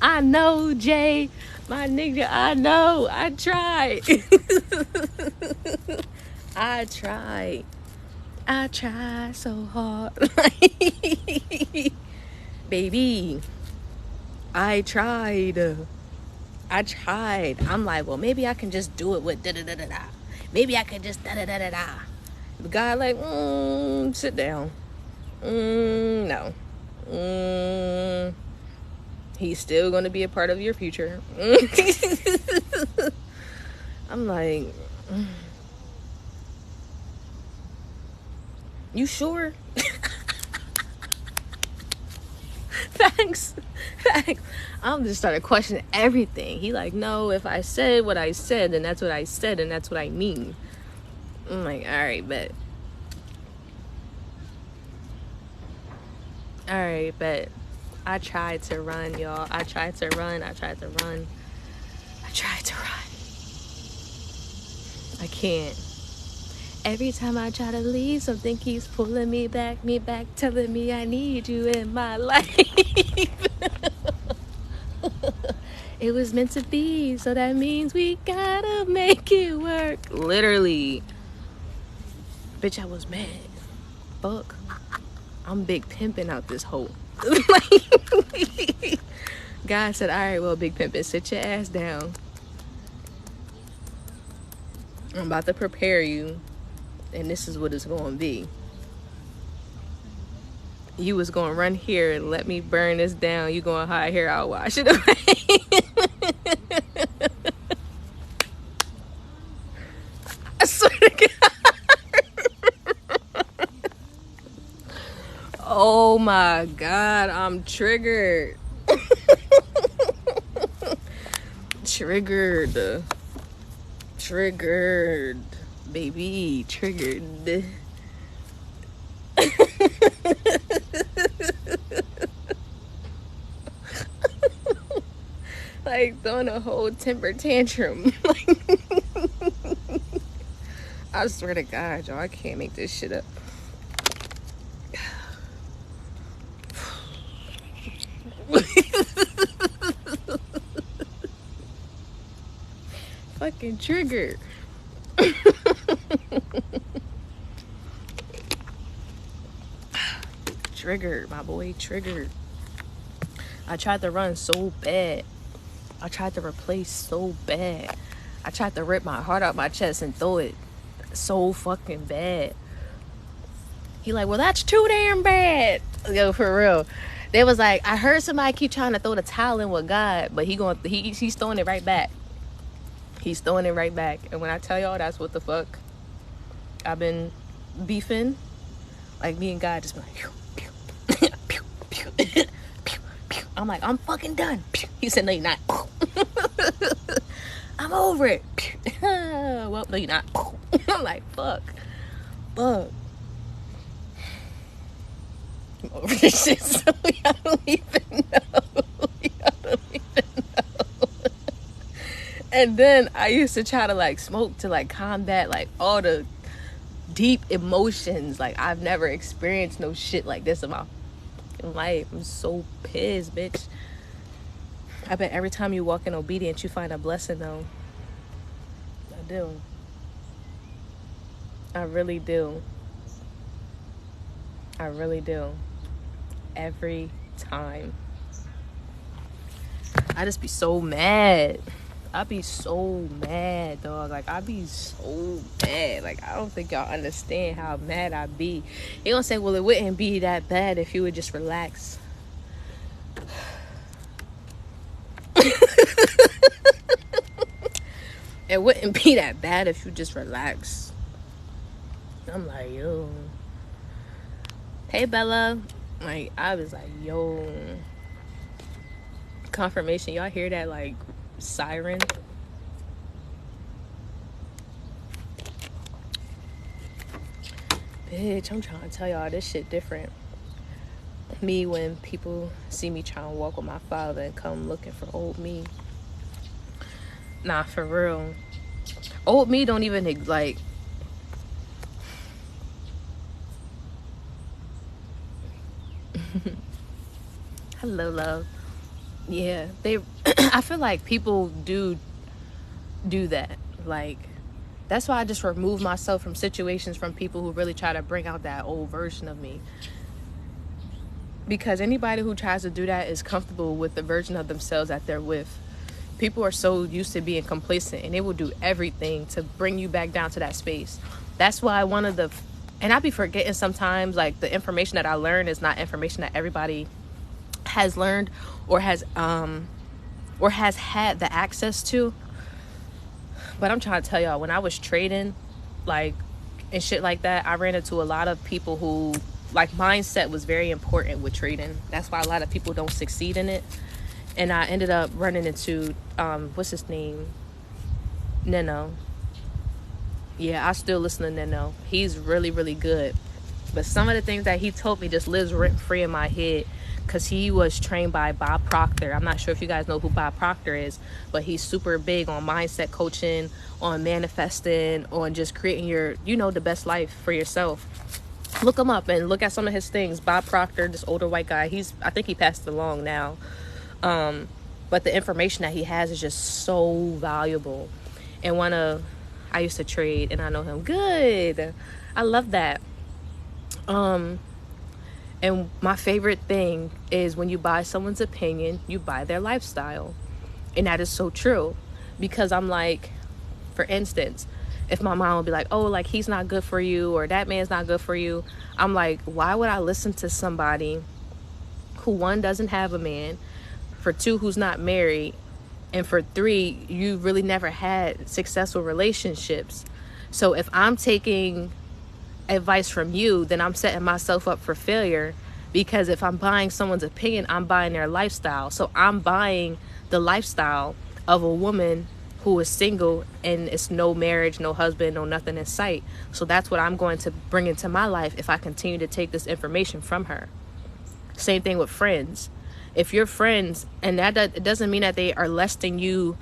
I know, Jay. My nigga, I know. I tried. I tried so hard. Baby, I tried. I'm like, well, maybe I can just do it with da-da-da-da-da. Maybe I can just da-da-da-da-da. The guy like, sit down. No. He's still going to be a part of your future. I'm like, you sure? Thanks. I'm just started questioning everything. He like, no, if I said what I said, then that's what I said, and that's what I mean. I'm like, all right, bet. I tried to run, y'all. I tried to run. I can't. Every time I try to leave, something keeps pulling me back, telling me I need you in my life. It was meant to be, so that means we gotta make it work. Literally. Bitch, I was mad. Fuck. I'm big pimping out this hole. Like, God said, all right, well, Big Pimpin', sit your ass down. I'm about to prepare you, and this is what it's going to be. You was going to run here and let me burn this down. You going to hide here, I'll wash it away. I swear to God. Oh my God, I'm triggered. Triggered. Triggered. Baby, triggered. Like throwing a whole temper tantrum. I swear to God, y'all, I can't make this shit up. Fucking triggered. Triggered, my boy, triggered. I tried to run so bad. I tried to replace so bad. I tried to rip my heart out my chest and throw it so fucking bad. He like, well, that's too damn bad. Yo, for real. They was like, I heard somebody keep trying to throw the towel in with God, but he's throwing it right back. He's throwing it right back. And when I tell y'all that's what the fuck I've been beefing, like me and God just like, pew, pew, pew, pew, pew, pew. I'm like, I'm fucking done. He said, no, you're not. I'm over it. Well, no, you're not. I'm like, fuck. I'm over this shit, so I don't even know. I don't even know. And then I used to try to like smoke to like combat like all the deep emotions. Like I've never experienced no shit like this in my life. I'm so pissed, bitch. I bet every time you walk in obedience, you find a blessing though. I do. I really do. I really do. Every time. I just be so mad. I be so mad, dog. Like, I be so mad. Like, I don't think y'all understand how mad I be. You gonna say, well, it wouldn't be that bad if you would just relax. It wouldn't be that bad if you just relax. I'm like, yo. Hey, Bella. Like, I was like, yo. Confirmation. Y'all hear that, like, siren? Bitch, I'm trying to tell y'all this shit different. Me, when people see me trying to walk with my father and come looking for old me. Nah, for real. Old me don't even, like... Hello, love. Yeah, they... I feel like people do that. Like, that's why I just remove myself from situations, from people who really try to bring out that old version of me. Because anybody who tries to do that is comfortable with the version of themselves that they're with. People are so used to being complacent, and they will do everything to bring you back down to that space. That's why and I be forgetting sometimes, like, the information that I learn is not information that everybody has learned or has had the access to. But I'm trying to tell y'all, when I was trading, like, and shit like that, I ran into a lot of people who, like, mindset was very important with trading. That's why a lot of people don't succeed in it. And I ended up running into, what's his name? Neno. Yeah, I still listen to Neno. He's really, really good. But some of the things that he told me just lives rent-free in my head, because he was trained by Bob Proctor. I'm not sure if you guys know who Bob Proctor is, but he's super big on mindset coaching, on manifesting, on just creating your, the best life for yourself. Look him up and look at some of his things. Bob Proctor, this older white guy, I think he passed along now. But the information that he has is just so valuable. And I used to trade, and I know him good. I love that. And my favorite thing is when you buy someone's opinion, you buy their lifestyle. And that is so true. Because I'm like, for instance, if my mom would be like, oh, like he's not good for you or that man's not good for you, I'm like, why would I listen to somebody who, one, doesn't have a man, for two, who's not married, and for three, you really never had successful relationships? So if I'm taking advice from you, then I'm setting myself up for failure, because if I'm buying someone's opinion, I'm buying their lifestyle. So I'm buying the lifestyle of a woman who is single and it's no marriage, no husband, no nothing in sight. So that's what I'm going to bring into my life if I continue to take this information from her. Same thing with friends. If you're friends, and it doesn't mean that they are less than you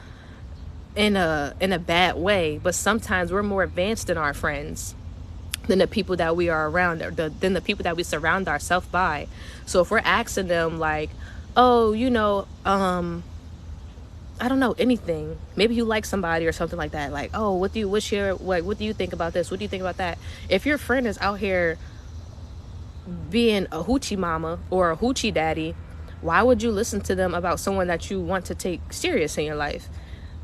in a bad way, but sometimes we're more advanced than our friends, than the people that we are around, or than the people that we surround ourselves by. So if we're asking them like, oh, I don't know, anything, maybe you like somebody or something like that, like, oh, what do you think about this, what do you think about that? If your friend is out here being a hoochie mama or a hoochie daddy, why would you listen to them about someone that you want to take serious in your life?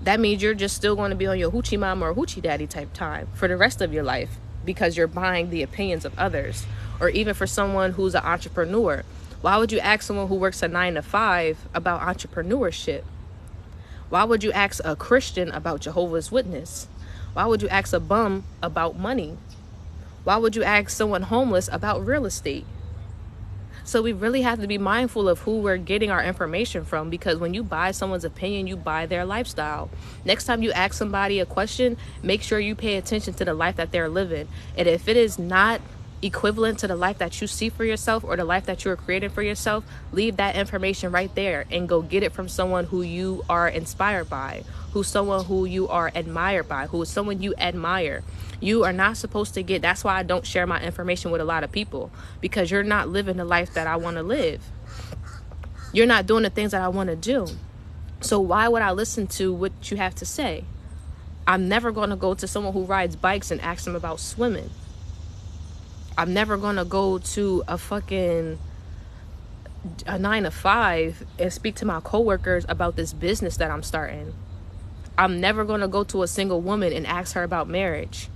That means you're just still going to be on your hoochie mama or hoochie daddy type time for the rest of your life, because you're buying the opinions of others. Or even for someone who's an entrepreneur, why would you ask someone who works a 9 to 5 about entrepreneurship? Why would you ask a Christian about Jehovah's Witness? Why would you ask a bum about money? Why would you ask someone homeless about real estate? So we really have to be mindful of who we're getting our information from, because when you buy someone's opinion, you buy their lifestyle. Next time you ask somebody a question, make sure you pay attention to the life that they're living. And if it is not equivalent to the life that you see for yourself or the life that you're creating for yourself, leave that information right there and go get it from someone who you are inspired by, who's someone who you are admired by, who is someone you admire. You are not supposed to get, that's why I don't share my information with a lot of people, because you're not living the life that I want to live. You're not doing the things that I want to do. So why would I listen to what you have to say? I'm never going to go to someone who rides bikes and ask them about swimming. I'm never going to go to a 9 to 5 and speak to my coworkers about this business that I'm starting. I'm never going to go to a single woman and ask her about marriage.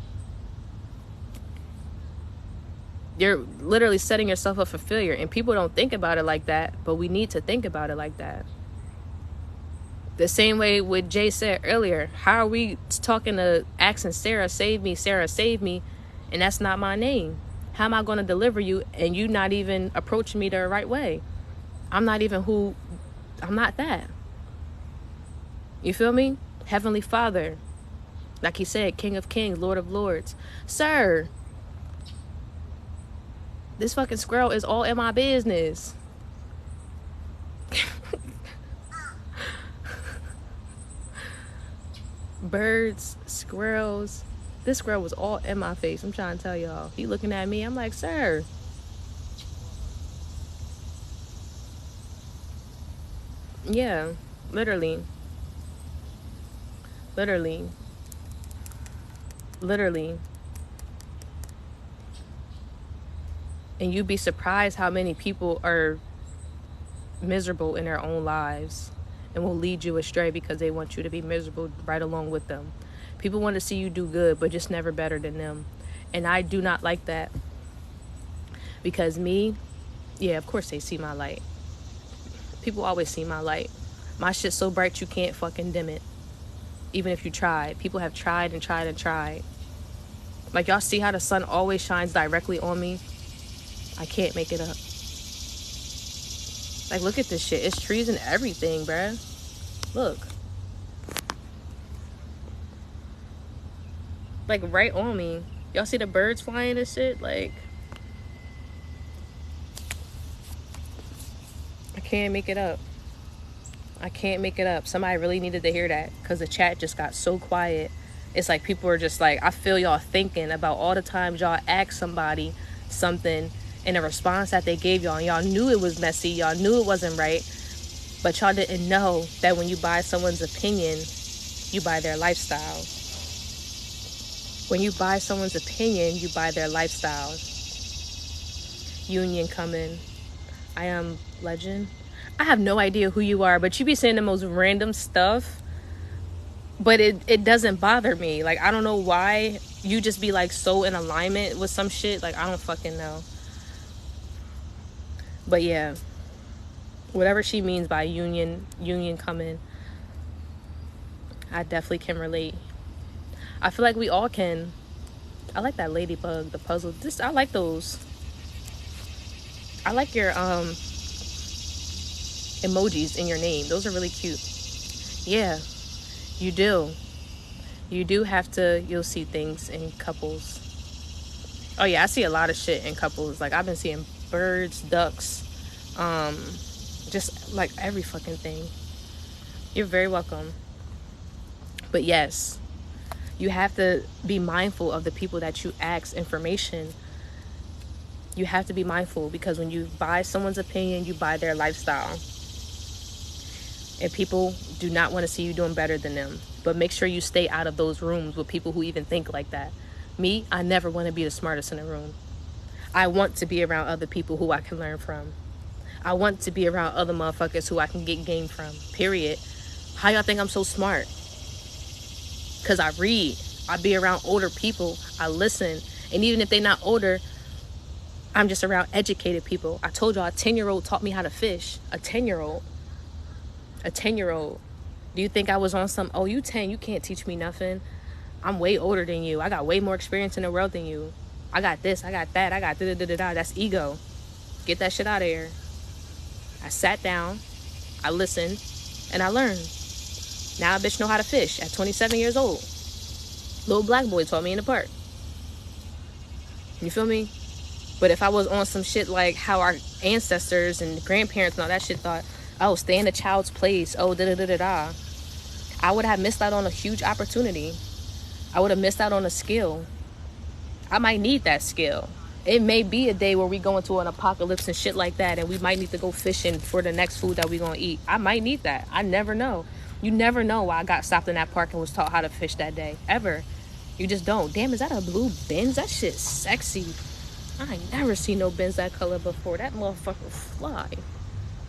You're literally setting yourself up for failure, and people don't think about it like that, but we need to think about it like that. The same way with Jay said earlier, how are we asking Sarah, save me, and that's not my name? How am I going to deliver you and you not even approaching me the right way? I'm not that. You feel me? Heavenly Father, like he said, King of Kings, Lord of Lords. Sir, this fucking squirrel is all in my business. Birds, squirrels. This squirrel was all in my face. I'm trying to tell y'all. He looking at me. I'm like, sir. Yeah, literally. Literally. And you'd be surprised how many people are miserable in their own lives and will lead you astray because they want you to be miserable right along with them. People want to see you do good, but just never better than them. And I do not like that. Because of course they see my light. People always see my light. My shit's so bright you can't fucking dim it. Even if you tried. People have tried and tried and tried. Like, y'all see how the sun always shines directly on me? I can't make it up. Like, look at this shit. It's trees and everything, bruh. Look. Like, right on me. Y'all see the birds flying and shit? Like, I can't make it up. Somebody really needed to hear that, because the chat just got so quiet. It's like people are just like, I feel y'all thinking about all the times y'all asked somebody something and the response that they gave y'all, and y'all knew it was messy, y'all knew it wasn't right, but y'all didn't know that when you buy someone's opinion, you buy their lifestyle. When you buy someone's opinion, you buy their lifestyle. Union coming. I am Legend. I have no idea who you are, but you be saying the most random stuff. But it doesn't bother me. Like, I don't know why you just be like so in alignment with some shit. Like, I don't fucking know. But yeah, whatever she means by union coming, I definitely can relate. I feel like we all can. I like that ladybug, the puzzle. I like those. I like your emojis in your name. Those are really cute. Yeah, you do. You do have to, you'll see things in couples. Oh yeah, I see a lot of shit in couples. Like, I've been seeing birds, ducks, just like every fucking thing. You're very welcome. But yes, you have to be mindful of the people that you ask information. You have to be mindful, because when you buy someone's opinion, you buy their lifestyle. And people do not want to see you doing better than them. But make sure you stay out of those rooms with people who even think like that. Me, I never want to be the smartest in the room. I want to be around other people who I can learn from. I want to be around other motherfuckers who I can get game from. Period. How y'all think I'm so smart? Because I read. I be around older people. I listen. And even if they're not older, I'm just around educated people. I told y'all a 10-year-old taught me how to fish. A 10-year-old. A 10-year-old. Do you think I was on some, oh, you 10, you can't teach me nothing? I'm way older than you. I got way more experience in the world than you. I got this, I got that, I got da-da-da-da-da. That's ego. Get that shit out of here. I sat down, I listened, and I learned. Now a bitch know how to fish at 27 years old. Little black boy taught me in the park. You feel me? But if I was on some shit like how our ancestors and grandparents and all that shit thought, oh, stay in the child's place, oh, da-da-da-da-da, I would have missed out on a huge opportunity. I would have missed out on a skill. I might need that skill. It may be a day where we go into an apocalypse and shit like that, and we might need to go fishing for the next food that we gonna eat. I might need that. I never know. You never know why I got stopped in that park and was taught how to fish that day. Ever. You just don't. Damn, is that a blue Benz? That shit's sexy. I ain't never seen no Benz that color before. That motherfucker fly.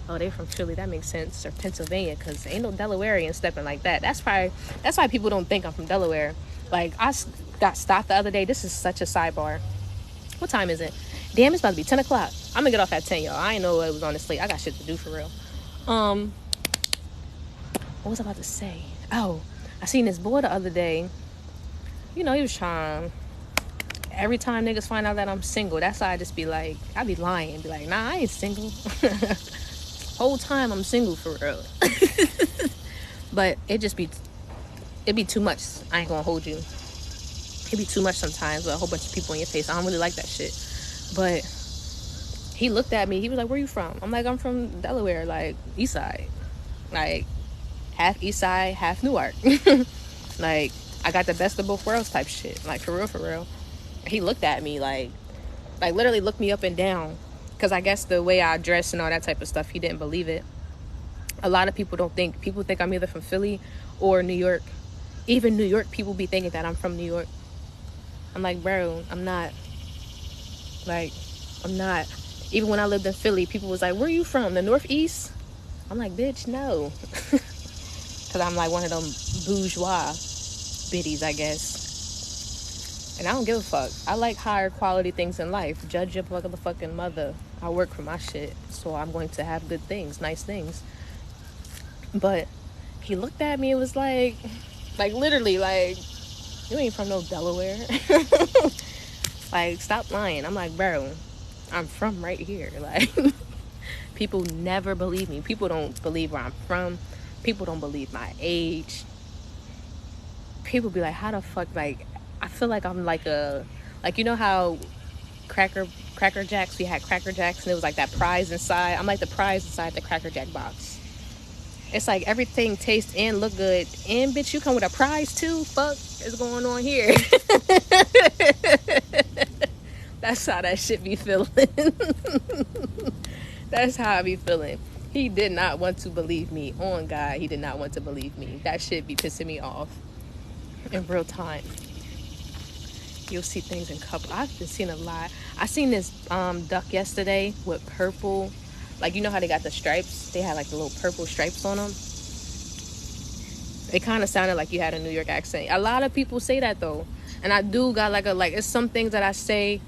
Oh, they from Philly. That makes sense. Or Pennsylvania, because ain't no Delawarean stepping like that. That's why people don't think I'm from Delaware. Like, I got stopped the other day. This is such a sidebar. What time is it? Damn, it's about to be 10 o'clock. I'm gonna get off at 10, y'all. I ain't know it was on this late. I got shit to do for real. What was I about to say? Oh, I seen this boy the other day. You know, he was trying. Every time niggas find out that I'm single, that's how I just be like, I be lying. Be like, nah, I ain't single. Whole time I'm single for real. But it be too much. I ain't gonna hold you. It be too much sometimes with a whole bunch of people in your face. I don't really like that shit. But he looked at me. He was like, where you from? I'm like, I'm from Delaware, like East Side. Like, half East Side, half Newark. Like, I got the best of both worlds type shit. Like, for real, for real. He looked at me like literally looked me up and down. Because I guess the way I dress and all that type of stuff, he didn't believe it. A lot of people people think I'm either from Philly or New York. Even New York people be thinking that I'm from New York. I'm like, bro, I'm not. Like, I'm not. Even when I lived in Philly, people was like, where you from? The Northeast? I'm like, bitch, no. Because I'm like one of them bourgeois biddies, I guess. And I don't give a fuck. I like higher quality things in life. Judge your motherfucking mother. I work for my shit. So I'm going to have good things, nice things. But he looked at me and was like literally, like, you ain't from no Delaware. Like, stop lying. I'm like, bro, I'm from right here. Like, people never believe me. People don't believe where I'm from. People don't believe my age. People be like, how the fuck, like, I feel like I'm like you know how Cracker Jacks, we had Cracker Jacks and it was like that prize inside. I'm like the prize inside the Cracker Jack box. It's like everything tastes and look good. And bitch, you come with a prize too? Fuck is going on here? That's how that shit be feeling. That's how I be feeling. He did not want to believe me. On God, he did not want to believe me. That shit be pissing me off in real time. You'll see things in couple. I've been seeing a lot. I seen this duck yesterday with purple Like, you know how they got the stripes? They had like the little purple stripes on them. It kind of sounded like you had a New York accent. A lot of people say that though, and I do got like it's some things that I say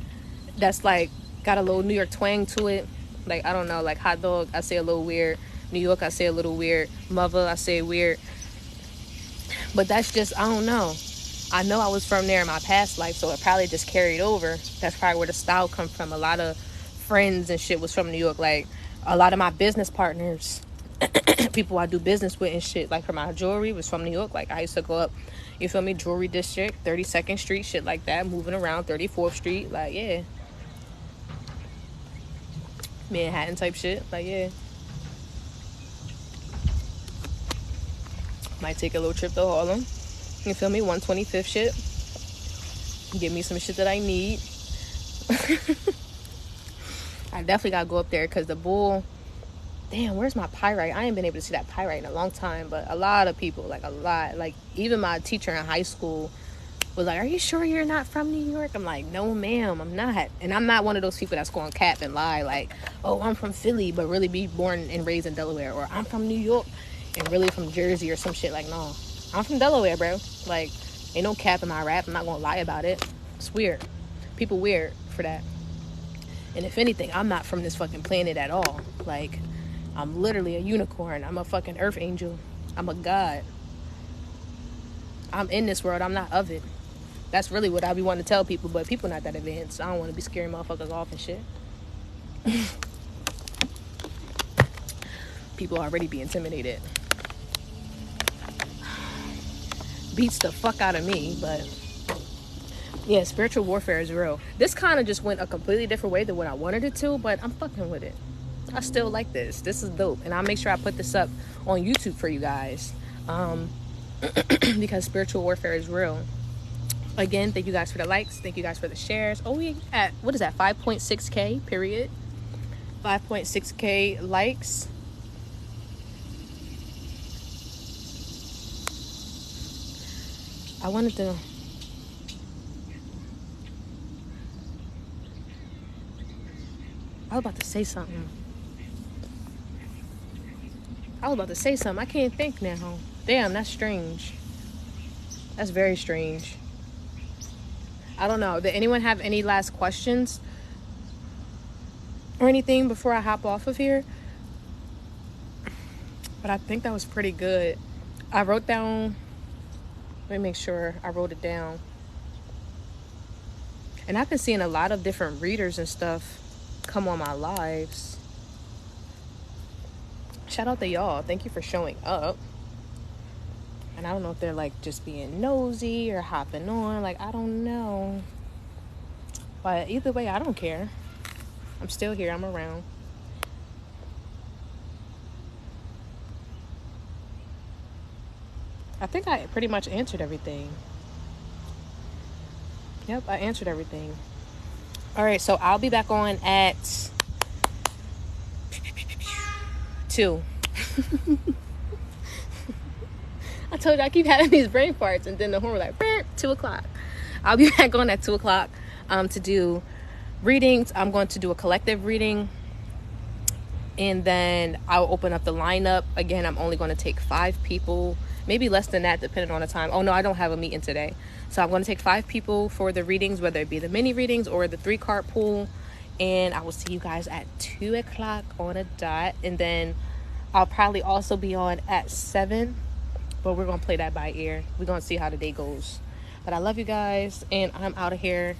that's like got a little New York twang to it. Like, I don't know, like hot dog, I say a little weird. New York, I say a little weird. Mother, I say weird. But that's just, I don't know. I know I was from there in my past life, so it probably just carried over. That's probably where the style come from. A lot of friends and shit was from New York. Like, a lot of my business partners, people I do business with and shit, like for my jewelry, was from New York. Like, I used to go up, you feel me, jewelry district, 32nd Street, shit like that, moving around 34th Street. Like, yeah. Manhattan type shit. Like, yeah. Might take a little trip to Harlem. You feel me? 125th shit. Get me some shit that I need. I definitely gotta go up there because the bull. Damn, where's my pyrite? I ain't been able to see that pyrite in a long time. But a lot of people, like a lot, like even my teacher in high school was like, "Are you sure you're not from New York?" I'm like, "No, ma'am, I'm not." And I'm not one of those people that's going to cap and lie like, "Oh, I'm from Philly," but really be born and raised in Delaware, or "I'm from New York and really from Jersey," or some shit. Like, no, I'm from Delaware, bro. Like, ain't no cap in my rap. I'm not gonna lie about it. It's weird. People weird for that. And if anything, I'm not from this fucking planet at all. Like, I'm literally a unicorn. I'm a fucking earth angel. I'm a god. I'm in this world. I'm not of it. That's really what I be wanting to tell people, but people not that advanced. I don't want to be scaring motherfuckers off and shit. People already be intimidated. Beats the fuck out of me, but yeah, spiritual warfare is real. This kind of just went a completely different way than what I wanted it to, but I'm fucking with it. I still like this. This is dope, and I'll make sure I put this up on YouTube for you guys, because spiritual warfare is real. Again, thank you guys for the likes. Thank you guys for the shares. Oh, we at, what is that, 5.6K, period. 5.6K likes. I wanted to... I was about to say something. I can't think now. Damn, that's strange. That's very strange. I don't know. Did anyone have any last questions or anything before I hop off of here? But I think that was pretty good. I wrote down... Let me make sure I wrote it down. And I've been seeing a lot of different readers and stuff come on my lives. Shout out to y'all. Thank you for showing up. And I don't know if they're like just being nosy or hopping on. Like, I don't know. But either way, I don't care. I'm still here. I'm around. I think I pretty much answered everything. Yep, I answered everything. All right, so I'll be back on at 2. I told you I keep having these brain farts, and then the horn was like 2 o'clock. I'll be back on at 2 o'clock to do readings. I'm going to do a collective reading, and then I'll open up the lineup. Again, I'm only going to take 5 people, maybe less than that, depending on the time. Oh no, I don't have a meeting today, so I'm going to take 5 people for the readings, whether it be the mini readings or the 3-card pool. And I will see you guys at 2 o'clock on a dot, and then I'll probably also be on at 7, but we're gonna play that by ear. We're gonna see how the day goes. But I love you guys, and I'm out of here.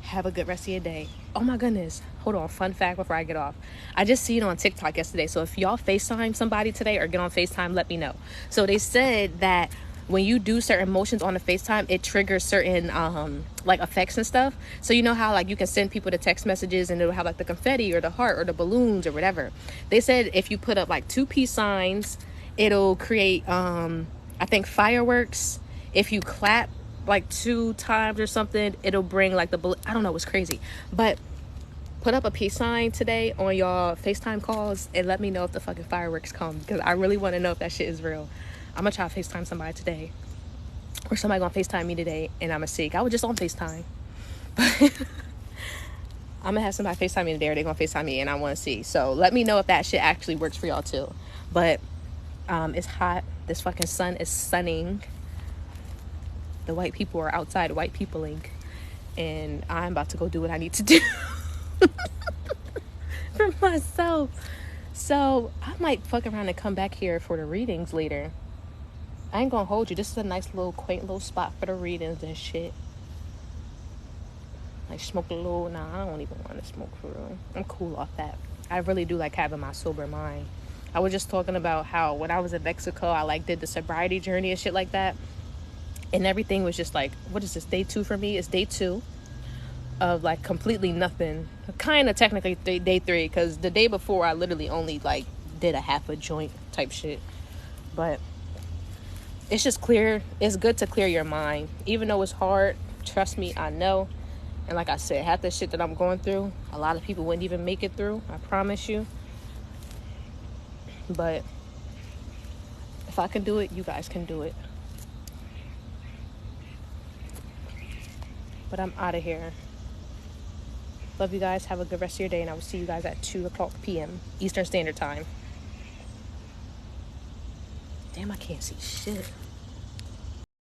Have a good rest of your day. Oh my goodness, hold on, fun fact before I get off. I just seen it on TikTok yesterday, so if y'all FaceTime somebody today or get on FaceTime, let me know. So they said that when you do certain motions on the FaceTime, it triggers certain like effects and stuff. So you know how like you can send people the text messages and it'll have like the confetti or the heart or the balloons or whatever. They said if you put up like 2 peace signs, it'll create I think fireworks. If you clap like 2 times or something, it'll bring like the I don't know, it's crazy. But put up a peace sign today on y'all FaceTime calls and let me know if the fucking fireworks come, because I really want to know if that shit is real. I'm gonna try to FaceTime somebody today, or somebody gonna FaceTime me today, and I'm gonna see. I was just on FaceTime. But I'm gonna have somebody FaceTime me today, or they're gonna FaceTime me, and I want to see. So let me know if that shit actually works for y'all too. But it's hot. This fucking sun is sunning. The white people are outside white peopling, and I'm about to go do what I need to do for myself. So I might fuck around and come back here for the readings later. I ain't gonna hold you. This is a nice little quaint little spot for the readings and shit. Like smoke a little. Nah, I don't even want to smoke for real. I'm cool off that. I really do like having my sober mind. I was just talking about how when I was in Mexico, I like did the sobriety journey and shit like that. And everything was just like, what is this, day 2 for me? It's day 2 of like completely nothing. Kind of technically day 3, because the day before I literally only like did a half a joint type shit. But it's just clear. It's good to clear your mind. Even though it's hard, trust me, I know. And like I said, half the shit that I'm going through, a lot of people wouldn't even make it through. I promise you. But if I can do it, you guys can do it. But I'm out of here. Love you guys. Have a good rest of your day. And I will see you guys at 2 o'clock p.m. Eastern Standard Time. Damn, I can't see shit.